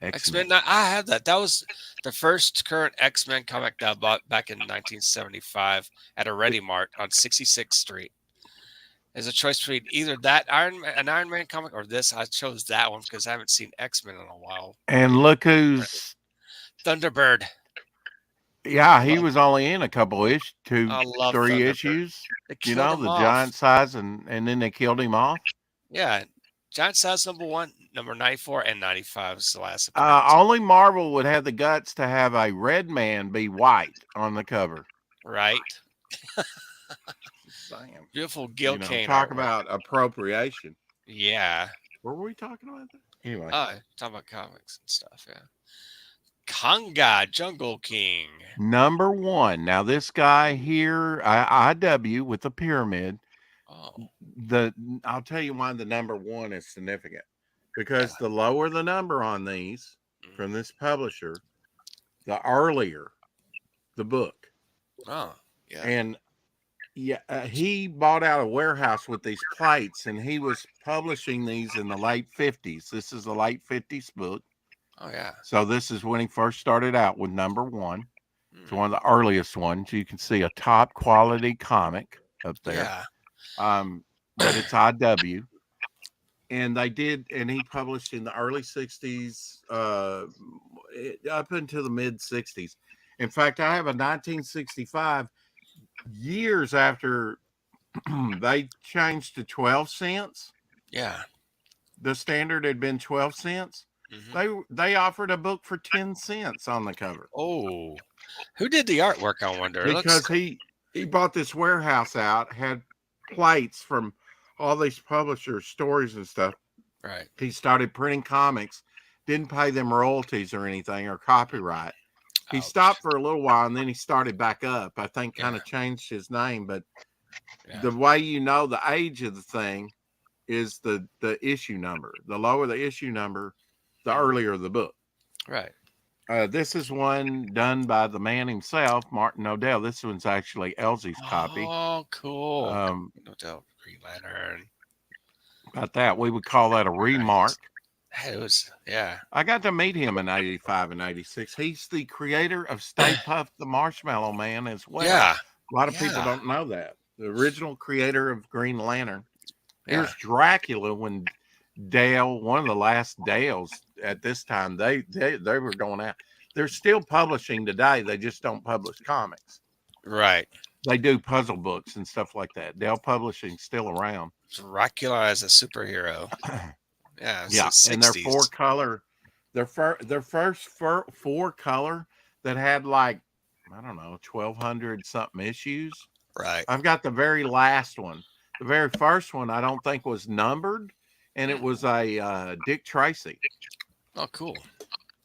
X-Men. I have that. That was the first current X-Men comic that I bought back in 1975 at a Ready Mart on 66th Street. As a choice between either that an Iron Man comic or this, I chose that one because I haven't seen X-Men in a while. And look who's Thunderbird. Yeah, he was only in a couple three Thunderbird. issues. You know, the giant size, and then they killed him off. Yeah, Giant size #1, number 94 and 95 is the last appearance. Only Marvel would have the guts to have a red man be white on the cover. Right. Damn. Beautiful Gil Kane Talk artwork. about appropriation. Yeah. What were we talking about? Anyway. Talking about comics and stuff, yeah. Kanga, Jungle King. Number 1. Now this guy here, IW with the pyramid. Oh. I'll tell you why the number 1 is significant. Because the lower the number on these from this publisher, the earlier the book. Oh, yeah. And he bought out a warehouse with these plates, and he was publishing these in the late 50s. This is the late 50s book. Oh, yeah. So this is when he first started out with number 1. It's one of the earliest ones. You can see a top quality comic up there. Yeah. But it's IW. And he published in the early 60s, up into the mid 60s. In fact, I have a 1965, years after they changed to 12 cents. Yeah. The standard had been 12 cents. They offered a book for 10 cents on the cover. Oh, who did the artwork? I wonder. Because he bought this warehouse out, had plates from all these publishers' stories and stuff. Right. He started printing comics, didn't pay them royalties or anything or copyright. He stopped for a little while, and then he started back up. I think kind of changed his name, but the way you know the age of the thing is the issue number. The lower the issue number, the earlier the book. Right. This is one done by the man himself, Martin Odell. This one's actually Elsie's copy. Oh, cool. Odell, Green Lantern. About that, we would call that a remark. It was, yeah. I got to meet him in 85 and 86. He's the creator of Stay Puft the Marshmallow Man as well. Yeah. A lot of people don't know that. The original creator of Green Lantern. Here's Dracula when Dale, one of the last Dales at this time, they were going out. They're still publishing today. They just don't publish comics. Right. They do puzzle books and stuff like that. Dale Publishing's still around. Dracula as a superhero. Yeah. And their 4-color, their first 4-color that had like, I don't know, 1,200 something issues. Right. I've got the very last one. The very first one I don't think was numbered, and it was a Dick Tracy. Oh, cool.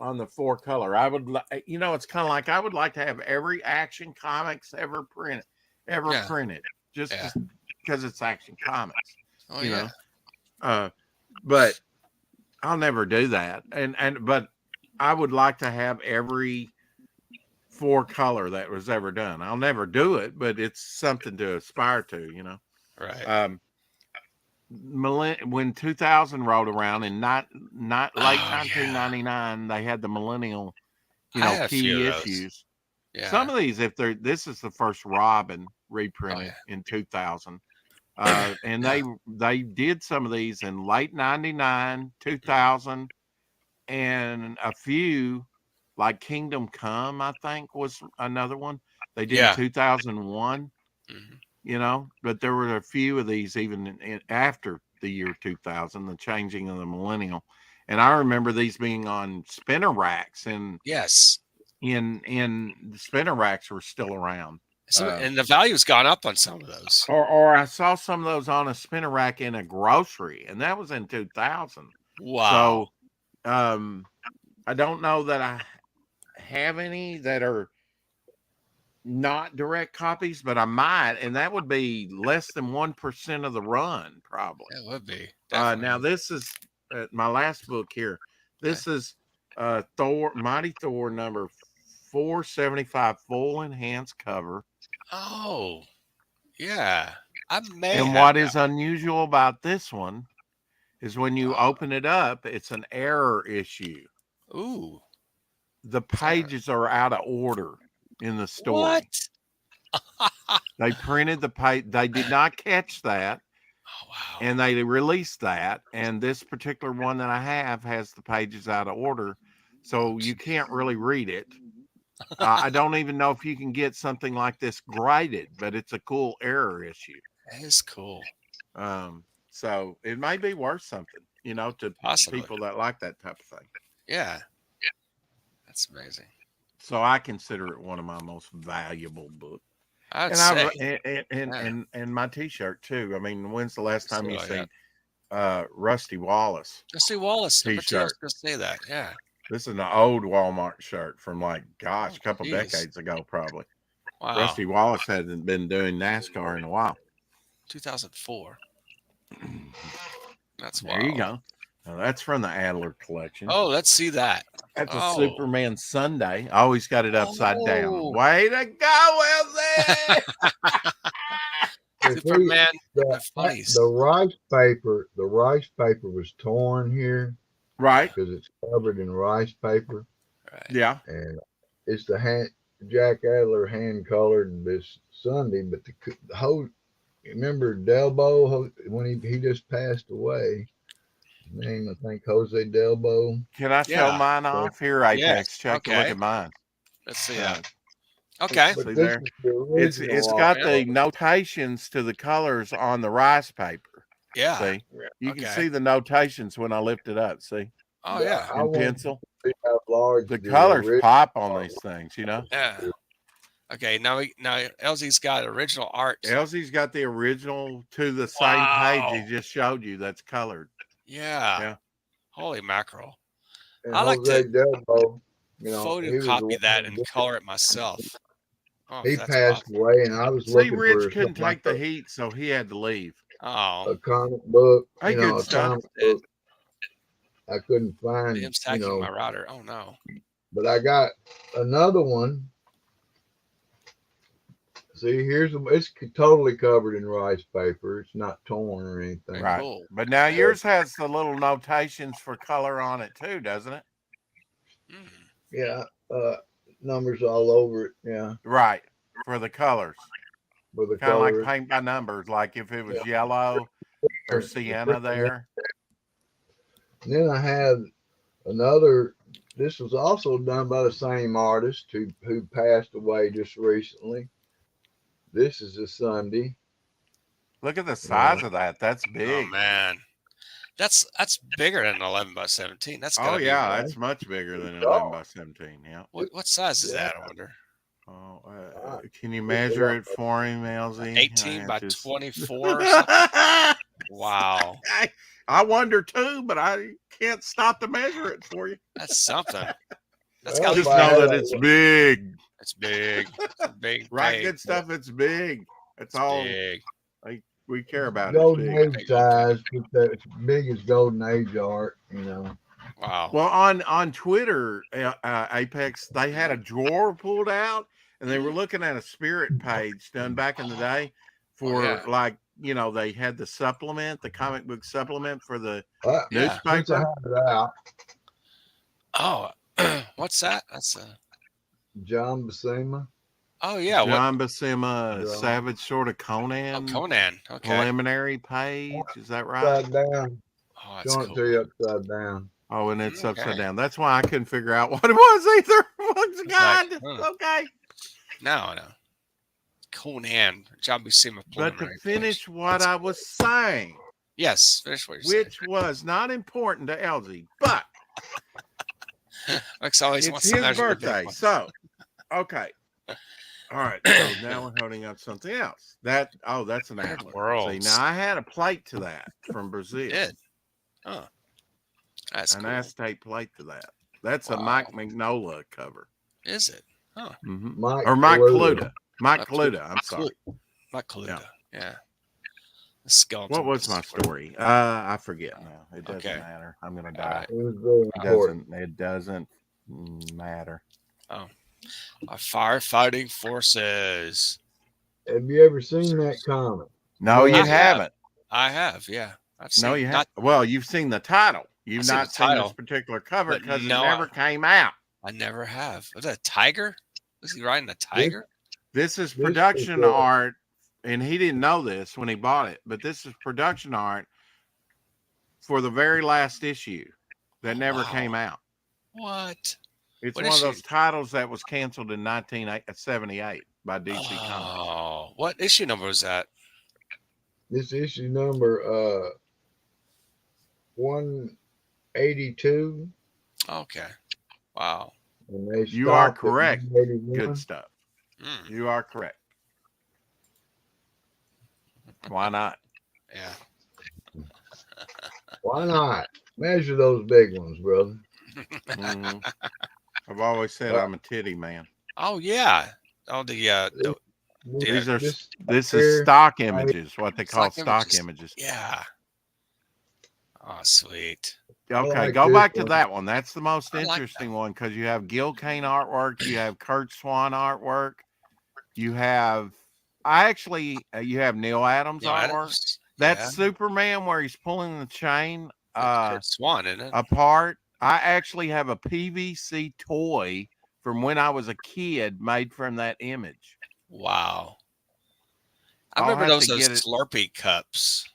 On the 4-color. I would, it's kind of like I would like to have every Action Comics ever printed, just because it's Action Comics. Oh, you know. But I'll never do that. But I would like to have every 4-color that was ever done. I'll never do it, but it's something to aspire to, Right. When 2000 rolled around in late 1999, they had the millennial, key issues. Yeah. Some of these, this is the first Robin reprinted in 2000. And they did some of these in late 99, 2000, and a few like Kingdom Come, I think was another one. They did in 2001, but there were a few of these even after the year 2000, the changing of the millennial. And I remember these being on spinner racks, and in the spinner racks were still around. And the value's gone up on some of those. Or I saw some of those on a spinner rack in a grocery, and that was in 2000. Wow. So, I don't know that I have any that are not direct copies, but I might, and that would be less than 1% of the run, probably. It would be. Now this is my last book here. This is Mighty Thor number 475, full enhanced cover. Oh, yeah. And what is unusual about this one is when you open it up, it's an error issue. Ooh. The pages are out of order in the story. What? They printed the page. They did not catch that. Oh, wow. And they released that. And this particular one that I have has the pages out of order. So you can't really read it. I don't even know if you can get something like this graded, but it's a cool error issue. That is cool. So it may be worth something. to Possibly. people that like that type of thing. Yeah. That's amazing. So I consider it one of my most valuable books. I'd And say. and my T-shirt too. I mean, when's the last time you So, seen Rusty Wallace Rusty Wallace. Number 2, I was T-shirt? going to say that. Yeah. This is an old Walmart shirt from like, Oh, a couple geez. decades ago, probably. Wow. Rusty Wallace hasn't been doing NASCAR in a while. 2004. That's There wild. you go. Now, that's from the Adler collection. Oh, let's see that. That's a Oh. Superman Sunday. I always got it upside down. Oh. Way to go, Elsie! Superman. The rice paper was torn here Right. because it's covered in rice paper, Right. Yeah. and it's the Jack Adler hand colored this Sunday. But the whole, remember Delbo when he just passed away? His name, I think, Jose Delbo. Can I show Yeah. mine off here, Apex? Yes. Check a look Okay. at mine. Let's see Yeah. that. Okay. But See this there? is the original It's got Yeah. the notations to the colors on the rice paper. Yeah. See, you can Okay. see the notations when I lift it up. See, Oh, yeah. I in want pencil, to see how large the colors original- pop on these things. You know, Yeah. Okay. Now Elsie's got original art. Elsie's got the original to the same Wow. page he just showed you. That's colored. Yeah. Yeah. Holy mackerel. and I like Jose to Delbo, he was the photocopy one that who and did color it myself. Oh, He that's passed awesome. away, and I was See, looking Rich for couldn't something like take the heat, so he had to leave. Oh, a comic book, Hey, a good stuff. comic book. I couldn't find, Liam's hacking my router. Oh, no. but I got another one. See, it's totally covered in rice paper. It's not torn or anything. Right. Cool. But now yours has the little notations for color on it too, doesn't it? Mm. Yeah, numbers all over it. Yeah, Right. For the colors. for the Kind of like color. paint by numbers, like if it was yellow or sienna there. And then I had another. This was also done by the same artist who passed away just recently. This is a Sunday. Look at the size of that. That's Oh, big. man. That's bigger than 11 by 17. That's Oh, gotta be yeah, more. that's much bigger than Oh. 11 by 17. Yeah. What size is that, I wonder? Oh, can you measure it for him, Elsie? 18 by just... 24 or something? Wow. I wonder too, but I can't stop to measure it for you. That's something. That's Well, got to Just be know big. that it's big. It's big. It's a big. Right, big. good stuff. It's big. That's It's all big. we care about. Golden It's big. Age size, but that's big as Golden Age art. Wow. Well, on Twitter, Apex, they had a drawer pulled out, and they were looking at a spirit page done back in the day for they had the supplement, the comic book supplement for the Yeah. Since I newspaper. had it out, Oh, what's that? That's a. John Buscema. Oh yeah. John Buscema, Yeah. Savage sort of Conan. Oh, Conan. Okay. Preliminary page. Is that right? Upside down. Oh, that's Showing cool. it to you upside down. Oh, and it's upside Okay. down. That's why I couldn't figure out what it was either. Once God. huh. Okay. No. Conan. John Buscema. But to finish what I was saying, Yes. Finish what you're which was not important to Elsie, but saying. Alex always it's wants to his measure the big birthday. ones. So, okay. All right. So now we're holding up something else. That's an Good antler. See, worlds. now I had a plate to that from Brazil. You did. Oh. That's An cool. acetate plate to that. That's a Wow. Mike Mignola cover. Is it? Mhm. Mike Or Mike Kaluta. Kaluta. Mike Mike Kaluta. I'm sorry. Not Kaluta. Yeah. The skeleton. What was my story? I forget now. It doesn't Okay. matter. I'm gonna All die. right. It was very important. It doesn't matter. Our firefighting forces. Have you ever seen that comic? No, you I have. haven't. I have. Yeah. I've seen No, you not. haven't. Well, you've seen the title. You've I've seen not the seen title, this particular cover but because no, it never came out. I never have. Was that a tiger? Was he riding a tiger? This is This production is, art, and he didn't know this when he bought it, but this is production art for the very last issue that never Wow. came out. What? It's What one of issue? those titles that was canceled in 1978 by DC Comics. Oh, what issue number was that? This issue number 182, Okay. Wow. and they You are stopped at correct. Good 181. stuff. Mm, You are correct. Why not? yeah. Why not? Measure those big ones, brother. Hmm. I've always said Uh, I'm a titty man. Oh yeah. Oh These are this this is here, stock I, images, what they call stock stock images. images. Yeah. Oh sweet. I Okay, like go this back to one. that one. That's the most I like that interesting one. one because you have Gil Kane artwork, you have Kurt Swan artwork, you have you have Neil Adams Neil artwork. Adams. That's Yeah. Superman where he's pulling the chain That's Kurt Swan, isn't it? apart. I actually have a PVC toy from when I was a kid made from that image. Wow. I I'll remember have to those get it. Slurpee cups.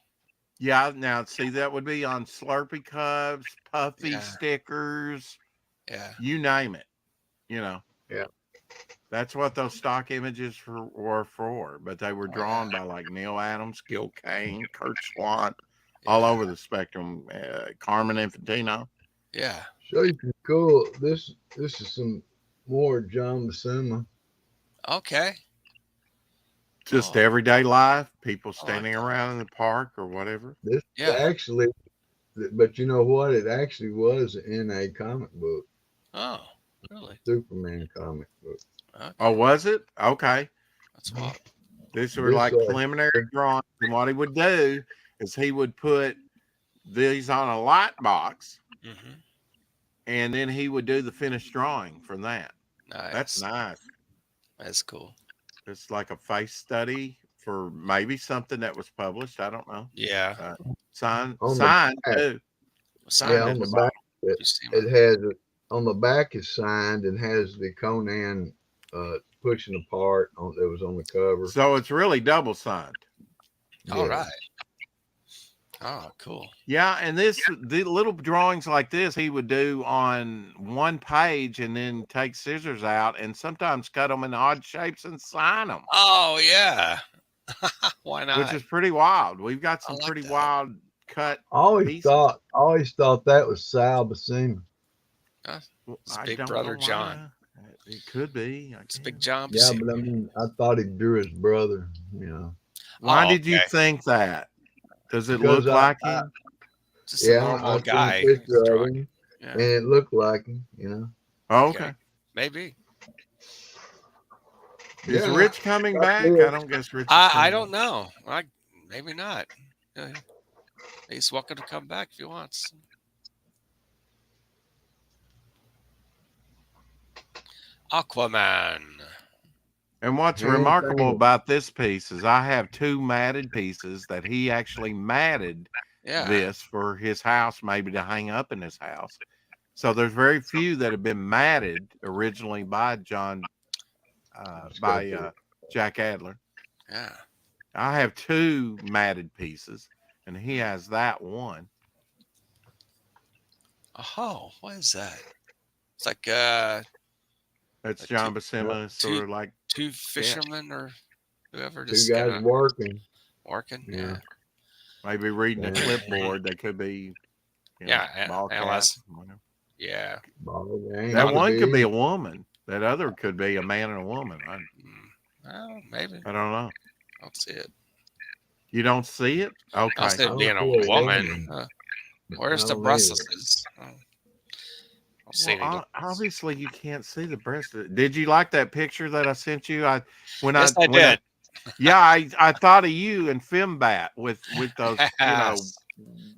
Yeah, now see that would be on Slurpee cups, Puffy Yeah. stickers, Yeah. you name it. You know, Yeah. that's what those stock images were for. But they were Oh, drawn yeah. by like Neil Adams, Gil Kane, Kurt Swan, all Yeah. over the spectrum. Carmen Infantino. Yeah. Show you some cool. This is some more John Buscema. Okay. Just Oh, everyday life, people I like standing that. around in the park or whatever. This Yeah. actually, but you know what? It actually was in a comic book, Oh, really? Superman comic book. Oh, Okay. was it? Okay. That's wild. These were This like preliminary drawings. And what he would do is he would put these on a light box Mm-hmm. and then he would do the finished drawing from that. That's Nice. nice. That's cool. It's like a face study for maybe something that was published. I don't know. Yeah. Signed on the back, too. yeah, Signed Signed at on the the back, bottom. it, Buscema. it has on the back is signed and has the Conan pushing apart on that was on the cover. So it's really double signed. All Yeah. right. Oh, cool. Yeah, and the little drawings like this he would do on one page and then take scissors out and sometimes cut them in odd shapes and sign them, Oh, yeah. Why which not? is pretty wild. We've got I some like pretty that. wild cut I pieces. always thought that was Sal Buscema. Well, It's I Big don't Brother know John. why. It could be. It's Big John Yeah, Buscema. but I mean, I thought he drew his brother. You know, Why Oh, did you okay. think that? Does it because look like him? Just a I normal seen a guy. picture of Drawing. him Yeah. and it looked like him. You know. Oh, Okay. okay. Maybe. Is Yeah, Rich coming back? did. I don't guess Rich is I coming don't back. know. Maybe not. He's welcome to come back if he wants. Aquaman. And what's He ain't remarkable famous. about this piece is I have two matted pieces that he actually matted Yeah. this for his house, maybe to hang up in his house. So there's very few that have been matted originally by Jack Adler. Yeah. I have two matted pieces, and he has that one. Oh, what is that? It's like That's Like John two- Buscema, sort of like two fishermen or whoever Two just guys kind of working. working. Yeah. Yeah. maybe reading a Yeah. clipboard. They could be, ball cap, analyze. whatever. Yeah. Ball game. That one could be a woman. That other could be a man and a woman. Well, maybe. I don't know. I don't see it. You don't see it? I Okay. see it don't being see a a woman. woman. Where's I the don't Brussels? I don't see any. Obviously, you can't see the breast. Did you like that picture that I sent you? Yes, I did. I thought of you and Fembat with those, Yes.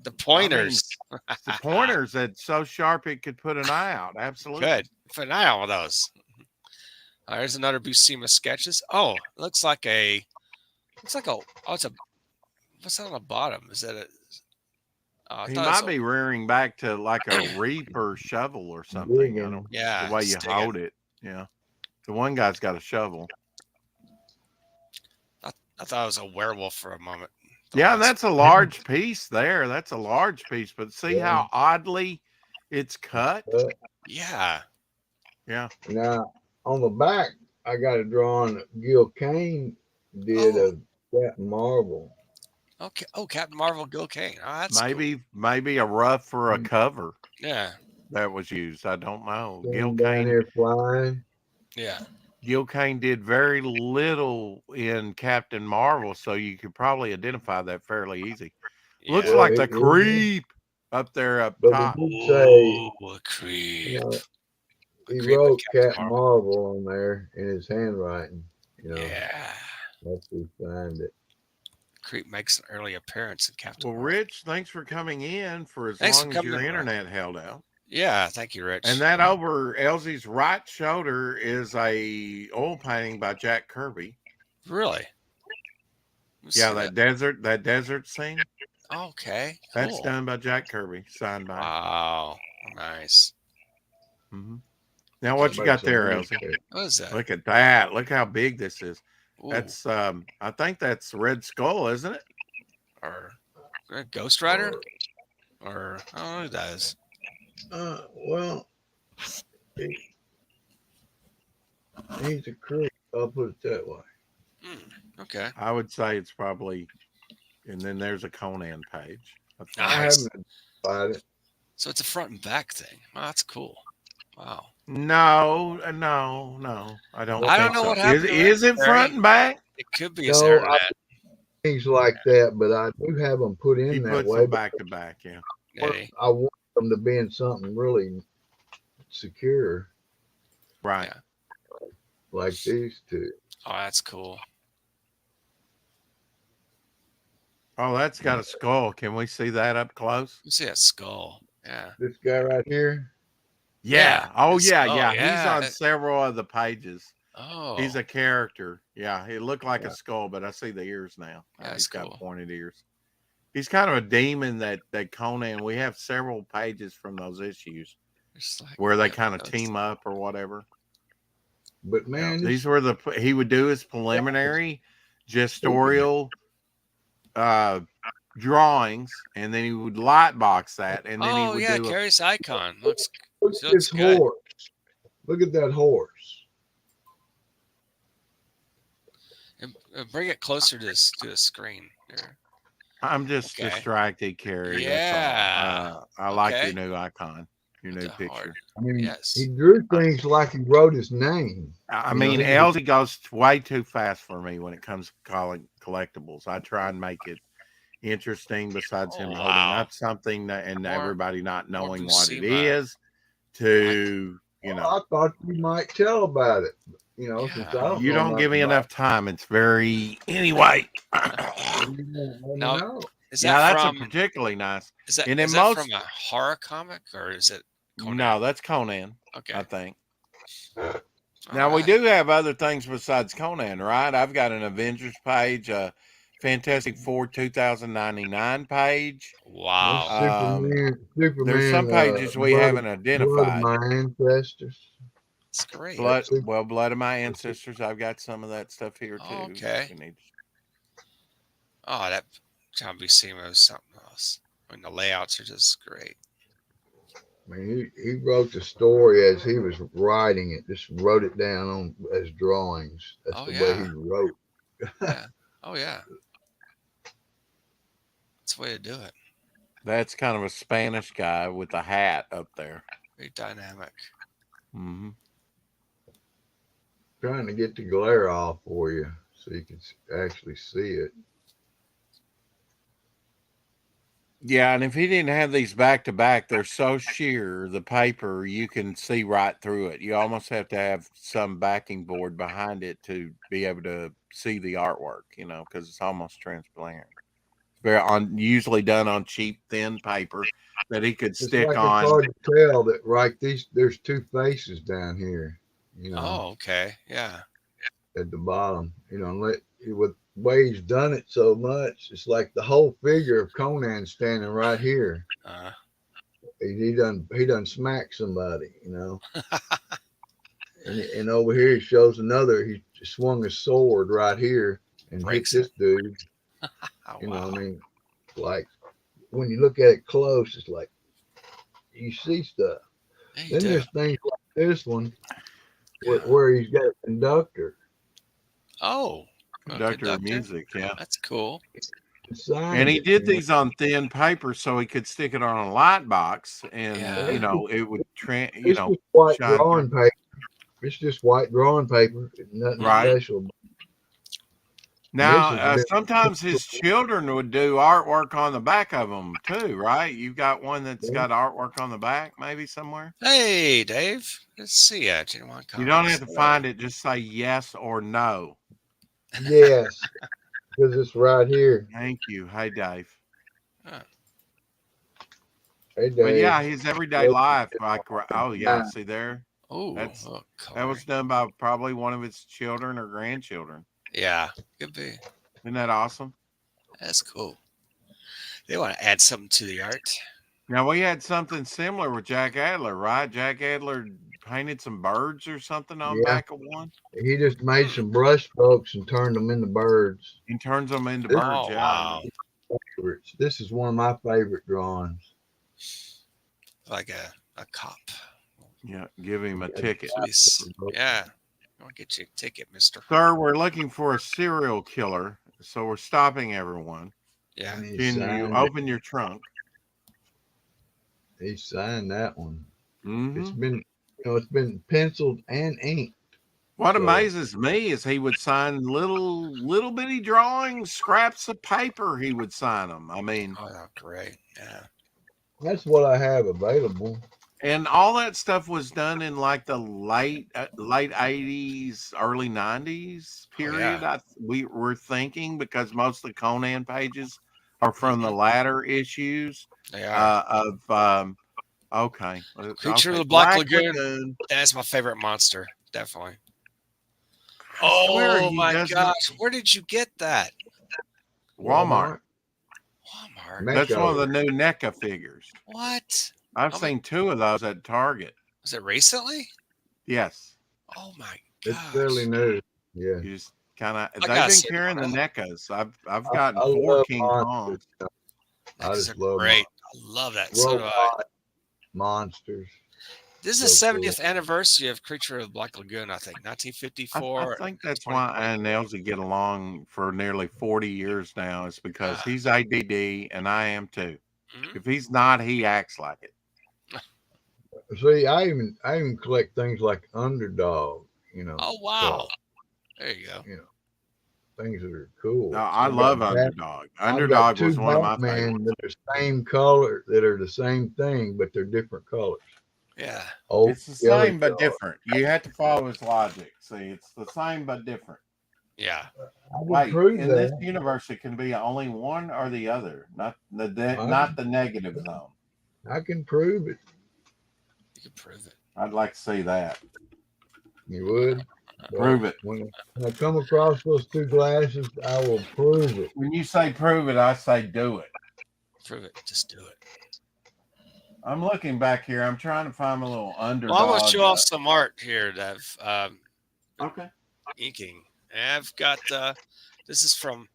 The pointers. the pointers that so sharp it could put an eye out. Absolutely. Good. Put an eye on those. There's another Buscema sketches. Oh, it looks like a. It's a. What's that on the bottom? Is that a? I He thought might it's be rearing back to like a reaper shovel or something. I Digging. don't, yeah. the way you digging. hold it. Yeah. The one guy's got a shovel. I thought it was a werewolf for a moment. Yeah, that's a large piece there. That's a large piece, but see Yeah. how oddly it's cut? Yeah. Yeah. Now on the back, I got a drawing that Gil Kane did Oh. of Captain Marvel. Okay. Oh, Captain Marvel, Gil Kane. Oh, that's cool. Maybe a rough for a cover Yeah. that was used. I don't know. Him down here flying. Yeah. Gil Kane did very little in Captain Marvel, so you could probably identify that fairly easy. Looks Yeah. like Well, the creep up there up but top. he did say, Oh, a you creep. know, A he creep of wrote Captain Captain Marvel. Marvel on there in his handwriting. You know, Yeah. that's he signed it. Creep makes an early appearance in Captain Well, Marvel. Rich, thanks for coming in for as Thanks for long as coming your in, Ryan. internet held out. Yeah. Thank you, Rich. And that over Elsie's right shoulder is a oil painting by Jack Kirby. Really? Let's Yeah, see that desert scene. Okay. That's Cool. done by Jack Kirby, signed by. Wow. Nice. Mm-hmm. Now, what you Makes got a there, nice Elsie? picture. What is that? Look at that. Look how big this is. Ooh. That's I think that's Red Skull, isn't it? Or Ghost Rider? Or I don't know who that is. Well, he's a crook. I'll put it that way. Okay. I would say it's probably, and then there's a Conan page. I Nice. haven't tried it. So it's a front and back thing. Wow, that's cool. Wow. No, I don't I don't think know so. what happened to Is it Red front Fairy. and back? It could be his No, internet. things like that, but I do have them put He in that puts way. them back to back, yeah. Hey. I want them to be in something really secure, Right. Yeah. like these two. Oh, that's cool. Oh, that's got a skull. Can we see that up close? You see that skull. Yeah. This guy right here. Yeah. Oh, his yeah, skull, yeah. He's yeah. on several of the pages. Oh. He's a character. Yeah, he looked like a skull, but I see the ears now. Yeah, He's that's got cool. pointed ears. He's kind of a demon that Conan. We have several pages from those issues Just like, where they yeah, kind of those- team up or whatever. But Yeah, man, these were he would do his preliminary gestorial drawings, and then he would light box that, and then he Oh would yeah, do Carrie's icon looks look she at looks this good. horse. Look at that horse. And bring it closer to the screen there. I'm just Okay. distracted, Carrie. Yeah. That's all. I like your Okay. new icon, your With new the picture. heart. I mean, Yes. he drew things like he wrote his name. I You mean, know, he Elsie goes way too fast for me when it comes to calling collectibles. I try and make it interesting, besides him holding wow. up something and More- everybody not knowing what it Buscema. is, to, you know. I thought you might tell about it. You know, since I Yeah. don't You know don't give me nothing enough time. It's very, anyway. about it, you won't let me Now, know. Is Yeah, that that's from particularly nice. is that, And in is that most- from a horror comic or is it Conan? No, that's Conan, Okay. I think. All Now, we right. do have other things besides Conan, right? I've got an Avengers page, a Fantastic Four 2099 page. Wow. Superman, There's some pages we haven't Blood of identified. my ancestors. That's great. Blood Super- of my ancestors. I've got some of that stuff here too. Oh, okay. We need- Oh, that John Buscema is something else. I mean, the layouts are just great. I mean, he wrote the story as he was writing it. Just wrote it down on as drawings. That's Oh, the yeah. way he wrote. Yeah. Oh yeah. That's the way to do it. That's kind of a Spanish guy with a hat up there. Very dynamic. Mm-hmm. Trying to get the glare off for you so you can actually see it. Yeah, and if he didn't have these back to back, they're so sheer, the paper, you can see right through it. You almost have to have some backing board behind it to be able to see the artwork, because it's almost transparent. Usually done on cheap, thin paper that he could It's stick like on. it's hard to tell that there's two faces down here, Oh, okay. Yeah. at the bottom. With the way he's done it so much, it's like the whole figure of Conan standing right here. Uh, He done smacked somebody, and over here he shows another. He swung his sword right here and Breaks hit this dude. oh, I wow. mean, like when you look at it close, it's like you see stuff. Yeah, you Then do. there's things like this one Yeah. where he's got a conductor. Oh. Conductor of music, yeah. That's cool. And he did these on thin paper so he could stick it on a light box, and Yeah. you know it would It's just white shine drawing through. paper. It's just white drawing paper. Nothing Right. special. Now, sometimes his children would do artwork on the back of them too, right? You got one that's got artwork on the back, maybe somewhere. Hey, Dave. Let's see ya. You don't have to find it. Just say yes or no. Yes, because it's right here. Thank you. Hey, Dave. Huh. Hey, Dave. But yeah, his everyday life, like, oh yeah, see there. Oh, That was done by probably one of his children or grandchildren. Yeah, could be. Isn't that awesome? That's cool. They want to add something to the art. Now, we had something similar with Jack Adler, right? Jack Adler painted some birds or something on back of one. He just made some brush strokes and turned them into birds. He turns them into birds. Oh, wow. This is one of my favorite drawings. Like a cop. Yeah, give him a ticket. Please. Yeah. I'll get you a ticket, mister. Sir, we're looking for a serial killer, so we're stopping everyone. Yeah. Can you open your trunk? He signed that one. Mm-hmm. It's been penciled and inked. What amazes me is he would sign little bitty drawings, scraps of paper. He would sign them. I mean, oh, great. Yeah. That's what I have available. And all that stuff was done in like the late 80s, early 90s period. yeah. We were thinking, because most of the Conan pages are from the latter issues They are. okay. Creature of the Black Lagoon. That's my favorite monster. Definitely. Oh my gosh. Where did you get that? Walmart. Walmart. That's one of the new NECA figures. What? I've seen 2 of those at Target. Was it recently? Yes. Oh my It's gosh. fairly new. Yeah. You just kind of, I they've gotta been see carrying the them. NECAs. I've gotten I 4 love King monsters. Kongs. I just They're love great. I love that. So do I. robot monsters. This is So the 70th anniversary of Creature of the Black Lagoon, I think. 1954. I think that's why I and Elsie get along for nearly 40 years now. Is because he's ADD and I am too. Mhm. If he's not, he acts like it. See, I even collect things like Underdog. Oh wow. stuff, There you go. things that are cool. No, I love Underdog. I've Underdog got was two one of my Batman favorites. that are same color, that are the same thing, but they're different colors. Yeah. Oh, It's the same but different. You have to follow his logic. See, it's the same but different. Yeah. Wait, in this universe, it can be only one or the other, not the negative zone. I can prove it. You can prove it. I'd like to see that. You would? Prove it. When I come across those 2 glasses, I will prove it. When you say prove it, I say do it. Prove it. Just do it. I'm looking back here. I'm trying to find my little Underdog. Well, I'm going to show off some art here that I've okay. inking. And I've got, this is from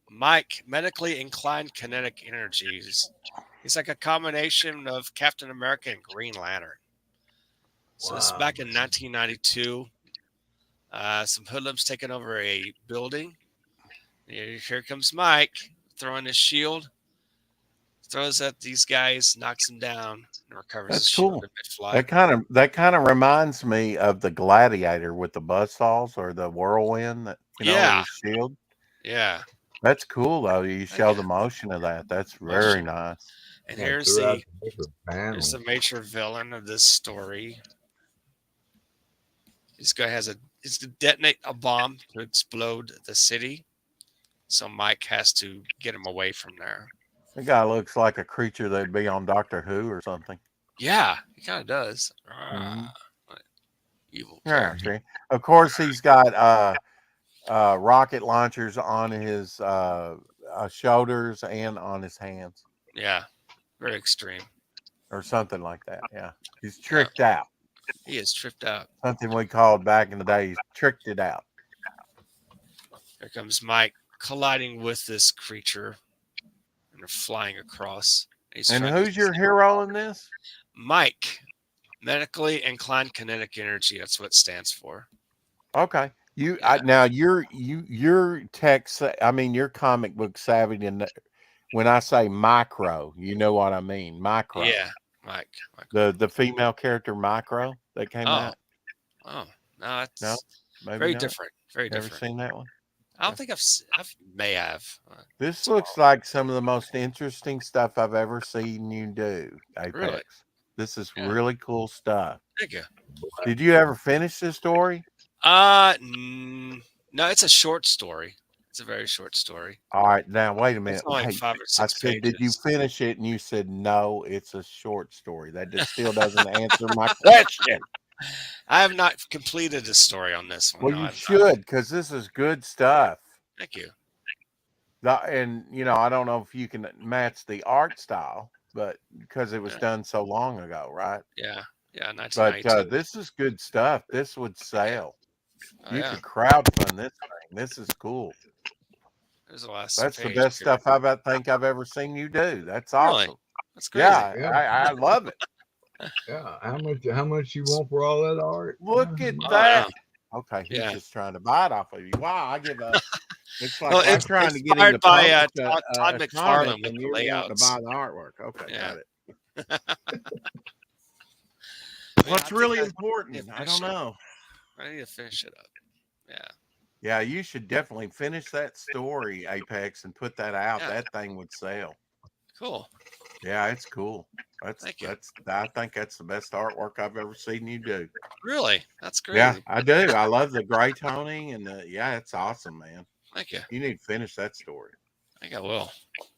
Mike, Medically Inclined Kinetic Energies. It's like a combination of Captain America and Green Lantern. So this is back in 1992. Some hoodlums taking over a building. Here comes Mike throwing his shield. Throws at these guys, knocks them down, and recovers his shield in mid-flight. That kind of reminds me of the Gladiator with the buzzsaws or the whirlwind that his shield. Yeah. That's cool though. You show the motion of that. That's very nice. And here's the major villain of this story. This guy is to detonate a bomb to explode the city. So Mike has to get him away from there. The guy looks like a creature that'd be on Doctor Who or something. Yeah, he kind of does. Evil character. Yeah, of course, he's got rocket launchers on his shoulders and on his hands. Yeah, very extreme. Or something like that. Yeah, he's tricked out. He is tripped out. Something we called back in the day. He's tricked it out. Here comes Mike colliding with this creature. And they're flying across. And who's your hero in this? Mike. Medically Inclined Kinetic Energy. That's what it stands for. Okay. Now you're tech. I mean, you're comic book savvy When I say micro, you know what I mean. Micro. Yeah, Mike. The female character Micro that came Oh, out. oh, no, No, it's maybe very not. different. Very Never different. seen that one. I don't think I may have. This looks like some of the most interesting stuff I've ever seen you do, Really? Apex. This is Yeah. really cool stuff. Thank you. Did you ever finish this story? No, it's a short story. It's a very short story. All right, now wait a It's minute. only Wait, 5 or I 6 said, did you pages. finish it? And you said no, it's a short story. That just still doesn't answer my question. I have not completed the story on this one. Well, No, you I've not. should, because this is good stuff. Thank you. And I don't know if you can match the art style, but because it was Yeah. done so long ago, right? Yeah, But 1992. this is good stuff. This would sell. Oh, You yeah. could crowdfund this thing. This is cool. There's the last That's the page best here. stuff think I've ever seen you do. That's Really? awesome. That's crazy. Yeah, Yeah. I love it. Yeah. How much you want for all that art? Look at Oh, that. yeah. Okay, he's Yeah. just trying to buy it off of you. Wow, I give up. It's like Well, I'm it's trying to get him inspired to by publish Todd a McFarlane comic, with and the you're wanting to layouts. buy the artwork. Okay, Yeah. got it. Yeah, What's I think really I important? need to I finish don't it. know. I need to finish it up. Yeah. Yeah, you should definitely finish that story, Apex, and put that out. Yeah. That thing would sell. Cool. Yeah, it's cool. Thank you. I think that's the best artwork I've ever seen you do. Really? That's crazy. Yeah, I do. I love the gray toning and it's awesome, man. Thank you. You need to finish that story. I think I will.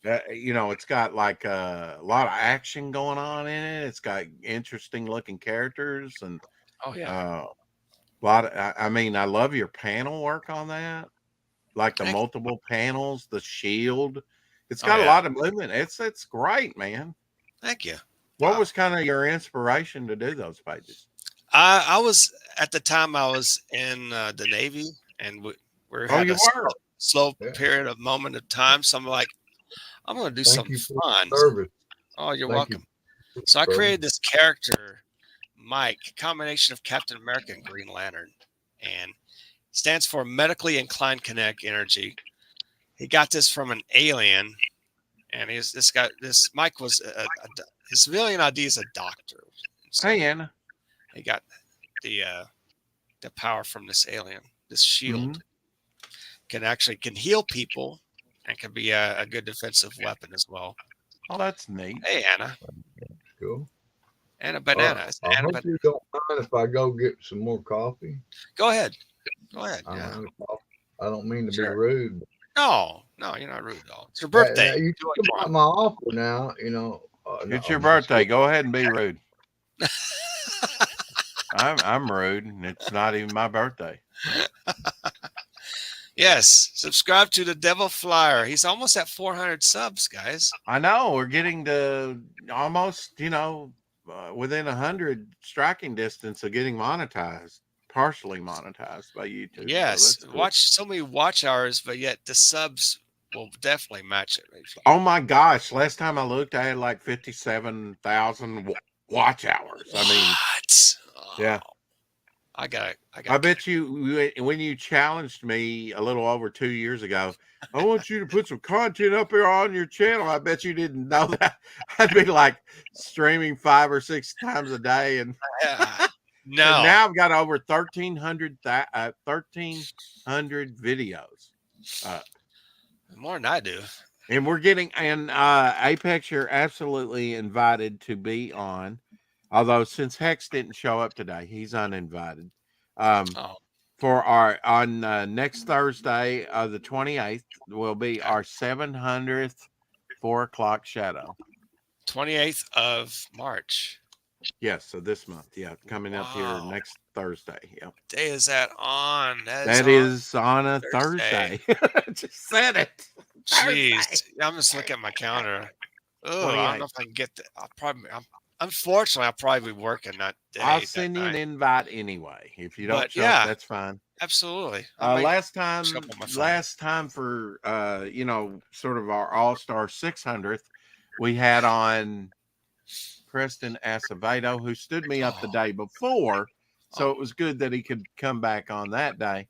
It's got like a lot of action going on in it. It's got interesting looking characters and Oh, yeah. a lot of, I mean, I love your panel work on that. Like the Thank you. multiple panels, the shield. It's Oh, got a yeah. lot of movement. It's great, man. Thank you. What Wow. was kind of your inspiration to do those pages? I was at the time I was in the Navy, and we had you a were? slow Yeah. period of moment of time. So I'm like, I'm going to do Thank something you for fun. the service. Oh, you're Thank you. welcome. So I created this character, Mike, combination of Captain America and Green Lantern, and stands for medically inclined kinetic energy. He got this from an alien, and this Mike was his civilian ID is a doctor. So Hey, Anna. he got the power from this alien. This shield can heal people and can be a good defensive weapon as well. Oh, that's neat. Hey, Anna. Cool. Anna Banana. I hope you don't mind if I go get some more coffee. Go ahead. Go ahead. I'm Yeah. out of coffee. I don't mean to Sure. be rude. No, you're not rude at all. It's your birthday. You Do what took you about want. my offer now. It's your birthday. Go ahead and be rude. I'm rude, and it's not even my birthday. Yes, subscribe to the Devil Flyer. He's almost at 400 subs, guys. I know we're getting to almost, within 100 striking distance of getting monetized, partially monetized by YouTube. Yes, So cool. watch so many watch hours, but yet the subs will definitely match it. Oh my gosh! Last time I looked, I had like 57,000 watch hours. I mean, what? Yeah. I bet you when you challenged me a little over 2 years ago, I want you to put some content up here on your channel. I bet you didn't know that I'd be like streaming 5 or 6 times a day, and no. And now I've got over 1,300 videos up. More than I do. And we're getting, and Apex, you're absolutely invited to be on. Although since Hex didn't show up today, he's uninvited. For on next Thursday, the 28th, will be our 700th 4 o'clock shadow. 28th of March. Yes, so this month, coming up here next Thursday. Yeah. What day is that on? That is on a Thursday. Just said it. Jeez, I'm just looking at my calendar. Oh, I don't know if I can get that. Unfortunately, I'll probably be working that day. I'll send you an invite anyway. If you don't show up, that's fine. Absolutely. Last time for sort of our all-star 600th, we had on Preston Acevedo, who stood me up the day before, so it was good that he could come back on that day.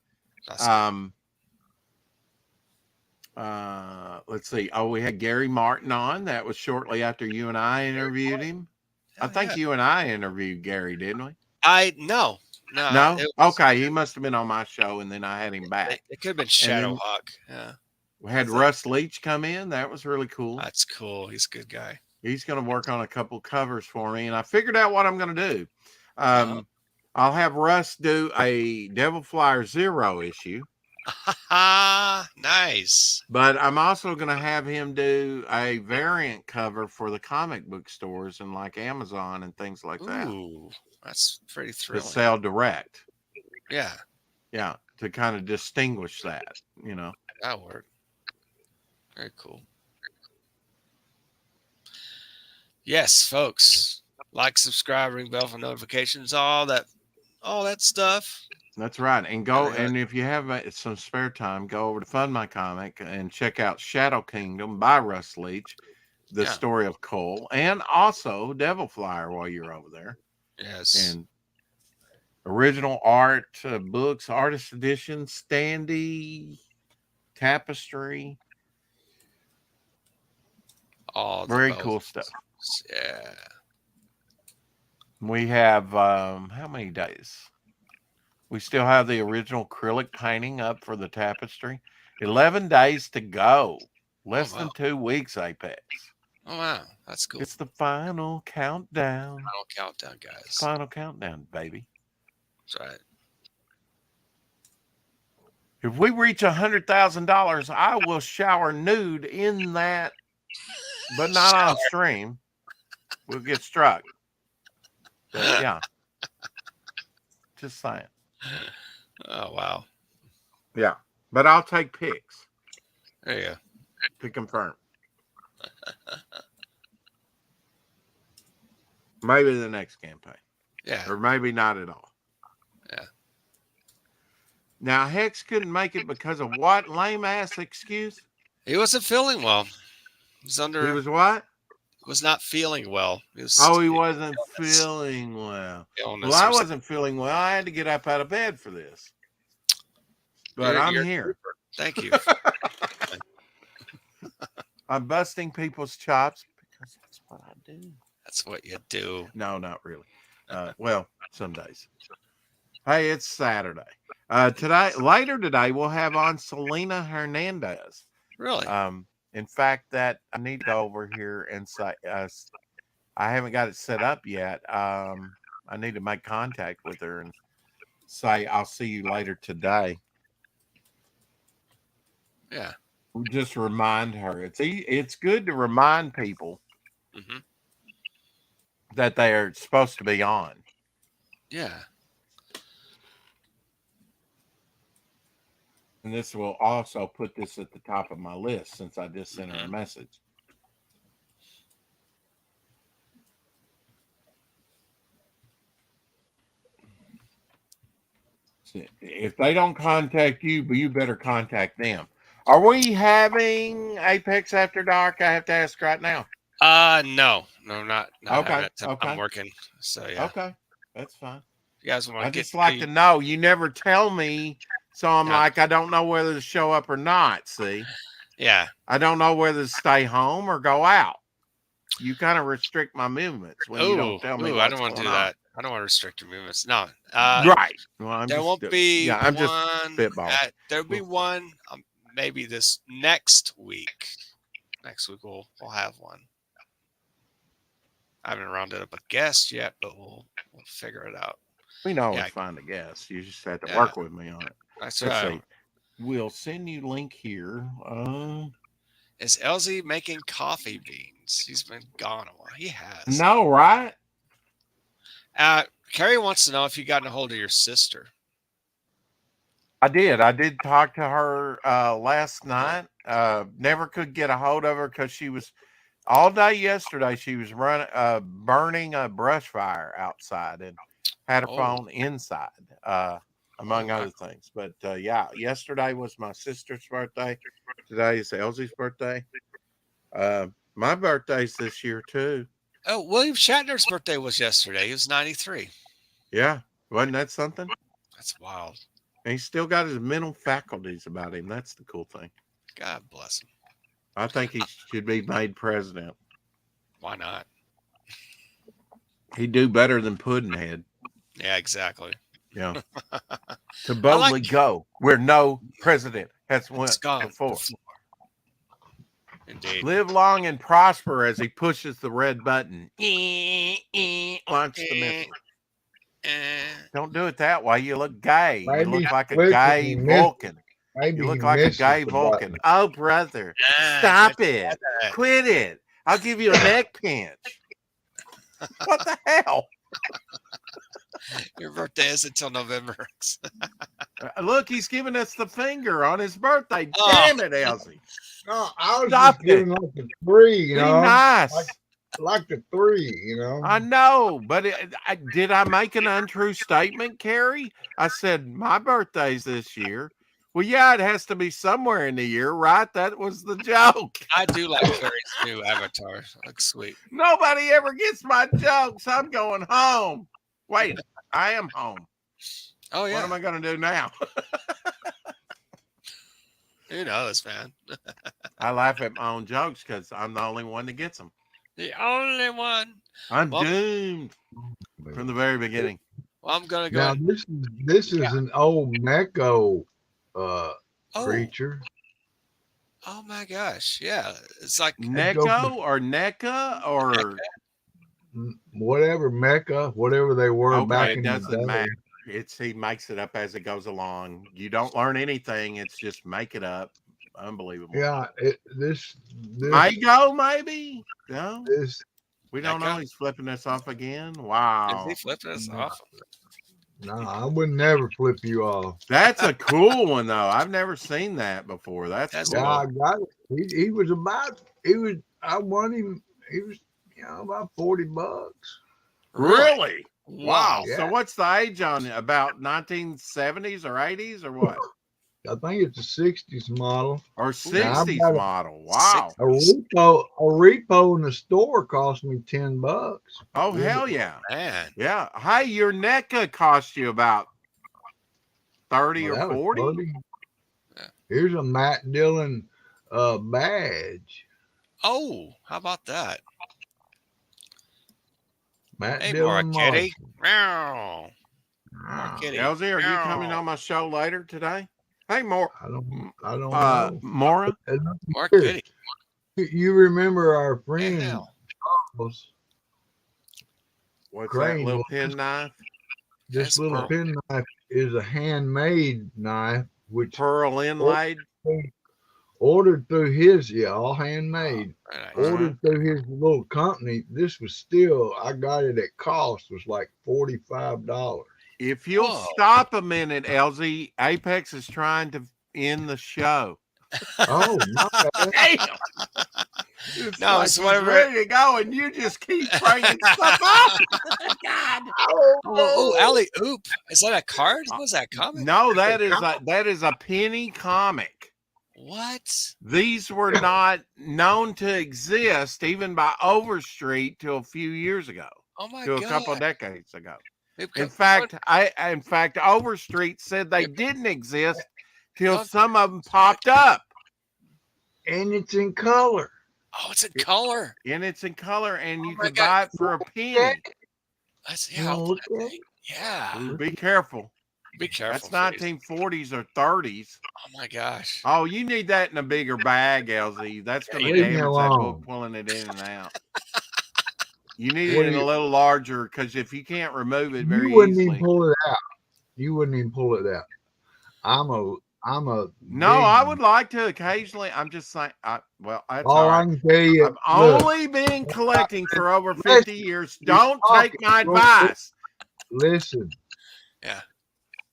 Let's see. Oh, we had Gary Martin on. That was shortly after you and I interviewed him. I Hell think yeah. you and I interviewed Gary, didn't we? No. No? It was. Okay, he must have been on my show, and then I had him It, back. it could have been And then Shadowhawk. Yeah, we I had think Russ Leach come in. That was really cool. that's cool. He's a good guy. He's going to work on a couple covers for me, and I figured out what I'm going to do. Uh-huh. I'll have Russ do a Devil Flyer Zero issue. Nice. But I'm also going to have him do a variant cover for the comic book stores and like Amazon and things like that. Ooh, that's pretty To thrilling. sell direct. Yeah, Yeah, to kind of distinguish that, you know. that'll work. Very cool. Yes, folks. Like, subscribe, ring bell for notifications, all that stuff. That's right. And go, Yeah. and if you have some spare time, go over to Fund My Comic and check out Shadow Kingdom by Russ Leach, the Yeah. story of Cole, and also Devil Flyer while you're over there. Yes. And original art, books, artist edition, standee, tapestry. All the Very bells. cool stuff. Yeah. We have, how many days? We still have the original acrylic painting up for the tapestry. 11 days to go. Less than 2 weeks, Apex. Oh, wow. That's cool. It's the final countdown. Final countdown, guys. Final countdown, baby. That's right. If we reach $100,000, I will shower nude in that, but not on stream. We'll get struck. But yeah. Just saying. Oh, wow. Yeah. But I'll take pics There you go. to confirm. Maybe the next campaign. Yeah. Or maybe not at all. Yeah. Now, Hex couldn't make it because of what lame ass excuse? He wasn't feeling well. He was He was what? Was not feeling well. He wasn't feeling well. Well, I wasn't feeling well. I had to get up out of bed for this. But I'm here. Thank you. I'm busting people's chops because that's what I do. That's what you do. No, not really. Well, some days. Hey, it's Saturday. Later today, we'll have on Selena Hernandez. Really? In fact, that I need to go over here and say, I haven't got it set up yet. I need to make contact with her and say, I'll see you later today. Yeah. Just remind her. It's good to remind people that they are supposed to be on. Yeah. And this will also put this at the top of my list since I just sent her a message. If they don't contact you, but you better contact them. Are we having Apex After Dark? I have to ask right now. No, not okay. I'm working. So yeah. Okay, that's fine. You guys want to just like to know. You never tell me, so I'm like, I don't know whether to show up or not. See? Yeah. I don't know whether to stay home or go out. You kind of restrict my movements when you don't tell me. I don't want to do that. I don't want to restrict your movements. No. Right. Well, there won't be. Yeah, I'm just spitballing. There'll be one. Maybe this next week. Next week we'll have one. I haven't rounded up a guest yet, but we'll figure it out. We know it's find a guest. You just have to work with me on it. That's right. We'll send you link here. Is LZ making coffee beans? He's been gone a while. He has. No, right? Carrie wants to know if you got a hold of your sister. I did talk to her last night. Never could get a hold of her because she was all day yesterday. She was burning a brush fire outside and had her phone inside, among other things. But yeah, yesterday was my sister's birthday. Today is Elsie's birthday. My birthday's this year too. Oh, William Shatner's birthday was yesterday. He was 93. Yeah, wasn't that something? That's wild. And he's still got his mental faculties about him. That's the cool thing. God bless him. I think he should be made president. Why not? He'd do better than Puddinhead. Yeah, exactly. Yeah. To I like boldly go where no president has it's went gone before. before. Indeed. Live long and prosper as he pushes the red button. Launch the missile. Don't do it that way. You look gay. You Maybe look like a listen, gay he missed- Vulcan. Maybe You he look like a misses gay the Vulcan. button. Oh, brother. Stop it. Quit it. I'll give you a neck pinch. What the hell? Your birthday is until November. Look, he's giving us the finger on his birthday. Oh. Damn it, Elsie. No, I was Stop just giving like the 3, you Be know. nice. Like the 3, you know. I know, but did I make an untrue statement, Carrie? I said, my birthday's this year. Well, yeah, it has to be somewhere in the year, right? That was the joke. I do like Carrie's new avatar. Looks sweet. Nobody ever gets my jokes. I'm going home. Wait, I am home. Oh, yeah. What am I going to do now? Who knows, man? I laugh at my own jokes because I'm the only one that gets them. The only one. I'm Well- doomed from the very beginning. Well, I'm going to go. Now this is an old Mecco oh, creature. oh, my gosh. Yeah. It's like, Neko or NECA or Whatever Mecca, whatever they were back okay, it in the doesn't day. matter. He makes it up as it goes along. You don't learn anything. It's just make it up. Unbelievable. Yeah, this Mago, maybe? No, this we don't know. Mecca? He's flipping us off again. is Wow. he flipping us off? no, I would never flip you off. That's a cool one, though. I've never seen that before. That's That's cool. Yeah, I got it. He was I won him. He was about $40. Really? Wow. Yeah. So what's the age on it? About 1970s or 80s or what? I think it's a 60s model. Or I've 60s got a- model? Wow. A repo in the store cost me $10. Oh, hell yeah. Man. Yeah. Hey, your NECA cost you about 30 Well, that or was 40? 30. Yeah. Here's a Matt Dillon badge. Oh, how about that? Matt Hey, Dillon more kitty. Marshall. Meow. More Ah, kitty. Elsie, are you coming Meow. on my show later today? Hey, Mora. I don't know. Mora? And look More here. kitty. You remember our Hey, friend hell. Charles? What's Crane that little was- pen knife? This That's little cool. pen knife is a handmade knife, which Pearl inlaid? ordered through his, all handmade. Very nice. Ordered through his little company. This was still, I got it at cost, was like $45. If you'll Whoa. stop a minute, LZ, Apex is trying to end the show. Oh, my bad. Damn. It's No, like it's he's whatever- ready to go, and you just keep bringing stuff up. God. Oh, alley oop. Is that a card? Was that comic? No, that is a penny comic. What? These were not known to exist even by Overstreet till a few years ago, Oh my to god. a couple of decades ago. They've In got- fact, Overstreet said they didn't exist till Don't- some of them popped up. And it's in color. Oh, it's in color. And it's in color, and you my can God. buy it for a penny. Let's see You how. wanna look at it? Yeah. Be careful. Be careful. That's please. 1940s or 30s. Oh my gosh. Oh, you need that in a bigger bag, LZ. That's going to Leave damage me that alone. book, pulling it in and out. You need What it do in a you- little larger, because if you can't remove it very You wouldn't easily. even pull it out. You wouldn't even pull it out. I'm a No, big- I would like to occasionally. I'm just saying. Well, that's all all I right. can tell you. I've look, only been collecting for over 50 years. Don't take my talking real quick. advice. listen. Yeah.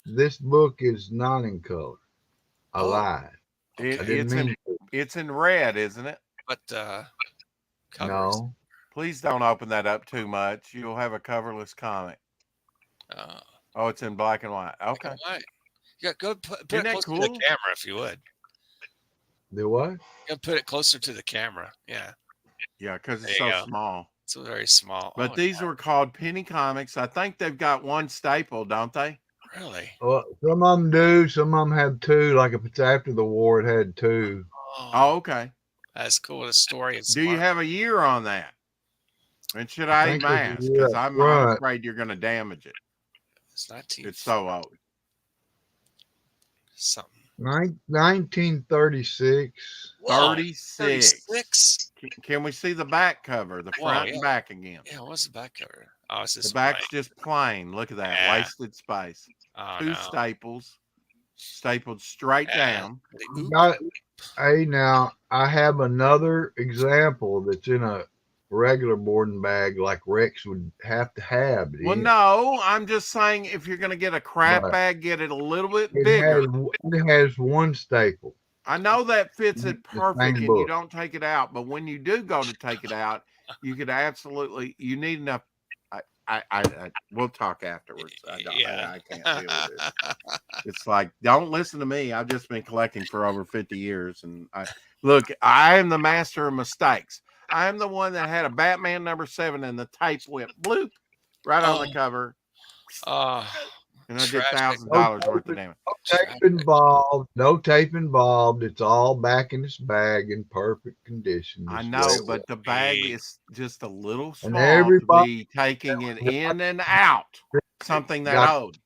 This book is not in color. I Oh. lied. It- I didn't it's mean in to. it's in red, isn't it? But covers. No. Please don't open that up too much. You'll have a coverless comic. Uh, Oh, it's in black and white. Okay. Why? You got go put Isn't it that closer to cool? the camera if you would. The what? You gotta put it closer to the camera. Yeah. Yeah, because it's There you so go. small. It's very small. But Oh, these yeah. were called penny comics. I think they've got one staple, don't they? Really? Well, some of them do. Some of them have two. Like if it's after the war, it had two. Oh, okay. That's cool. The story is Do you smart. have a year on that? And should I I think even there's a ask? year Because up I'm front. afraid you're going to damage it. It's 19 It's so old. something. 1936. Whoa, 36. 36. Can we see the back cover, the Whoa, front and back again? Yeah, what's the back cover? Oh, it's The just back's blank. just plain. Look at that. Yeah. Wasted space. Oh, 2 no. staples. Stapled straight Yeah. down. Oop. Hey, now I have another example that's in a regular boarding bag like Rex would have to have it Well, in. no, I'm just saying if you're going to get a crap But bag, get it a little bit it bigger. has one staple. I know that fits it The perfect same and you book. don't take it out, but when you do go to take it out, you could absolutely, you need enough. We'll talk afterwards. I can't deal with it. It's like, don't listen to me. I've just been collecting for over 50 years. And look, I am the master of mistakes. I am the one that had a Batman #7 and the tape went bloop right on the cover. Oh, And I did tragic. $1,000 worth of damage. No tape involved. No tape involved. It's all back in this bag in perfect condition. I This know, way. but the bag is just a little And small to everybody be taking it in and out. Something that got old.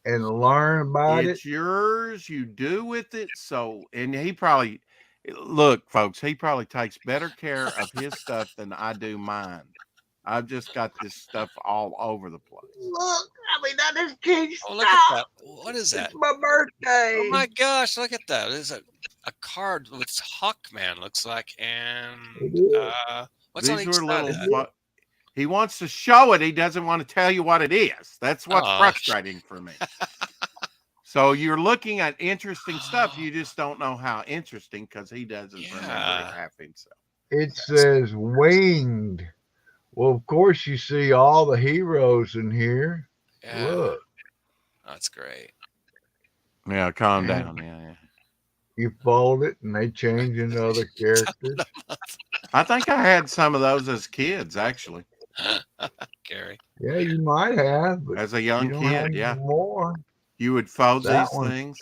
and learn about It's it. yours. You do with it. So, and he probably, look, folks, he probably takes better care of his stuff than I do mine. I've just got this stuff all over the place. Look, I mean, that is key Oh, look at that. What is that? It's my birthday. Oh my gosh, look at that. There's a card with Hawkman, looks like. And what's on These each were side little. of that? He wants to show it. He doesn't want to tell you what it is. That's what's Oh. frustrating for me. So you're looking at interesting stuff. You just don't know how interesting because he doesn't remember it half himself. It says winged. Well, of course, you see all the heroes in here. Yeah. Look, That's great. Yeah, calm And- down. Yeah. you fold it and they change into other characters. I think I had some of those as kids, actually. Gary. Yeah, you might have, but As a you young don't have kid, yeah. any more. You would fold That these one- things.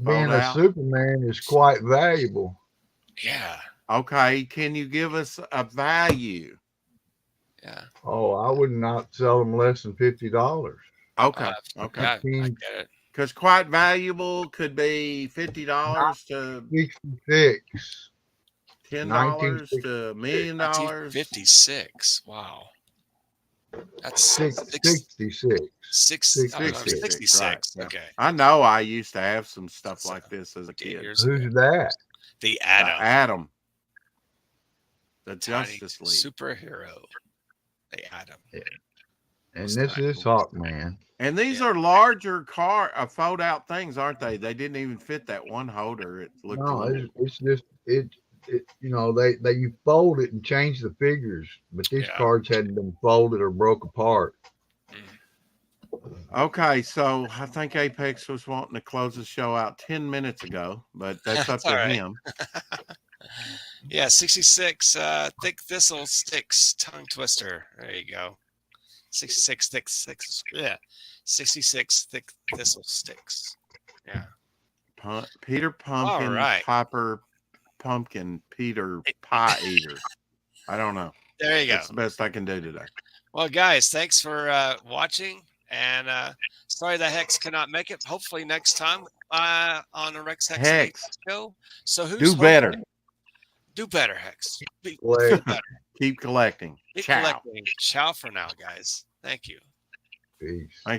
Being Fold a out. Superman is quite valuable. Yeah. Okay, can you give us a value? Yeah. Oh, I would not sell them less than $50. Okay, Okay. okay. I get it. Because quite valuable could be $50 to 66. $10 to $1 million. 1956. Wow. That's 66. 66. Right, yeah. Okay. I know I used to have some stuff So, like this as a 58 kid. years ago. Who's that? The Atom. Adam. The Tiny Justice League. superhero. The Atom. And That's this is Hawkman. And these Yeah. are larger fold out things, aren't they? They didn't even fit that one holder. It looked a No, little. it's just it. You know, they you fold it and change the figures, but these Yeah. cards hadn't been folded or broke apart. Okay, so I think Apex was wanting to close the show out 10 minutes ago, but that's up That's to all right. him. Yeah, 66 thick thistle sticks tongue twister. There you go. 66 thick six. Yeah. 66 thick thistle sticks. Yeah. Peter Pumpkin, right. Popper, Pumpkin, Peter Pie Eater. I don't know. There you go. That's the best I can do today. Well, guys, thanks for watching. And sorry that Hex cannot make it. Hopefully next time on the Rex Hex show. So who's Do better. hoping- Do better, Hex. Be Wait. better. Keep collecting. Keep Ciao. collecting. Ciao for now, guys. Thank you. Peace. Thank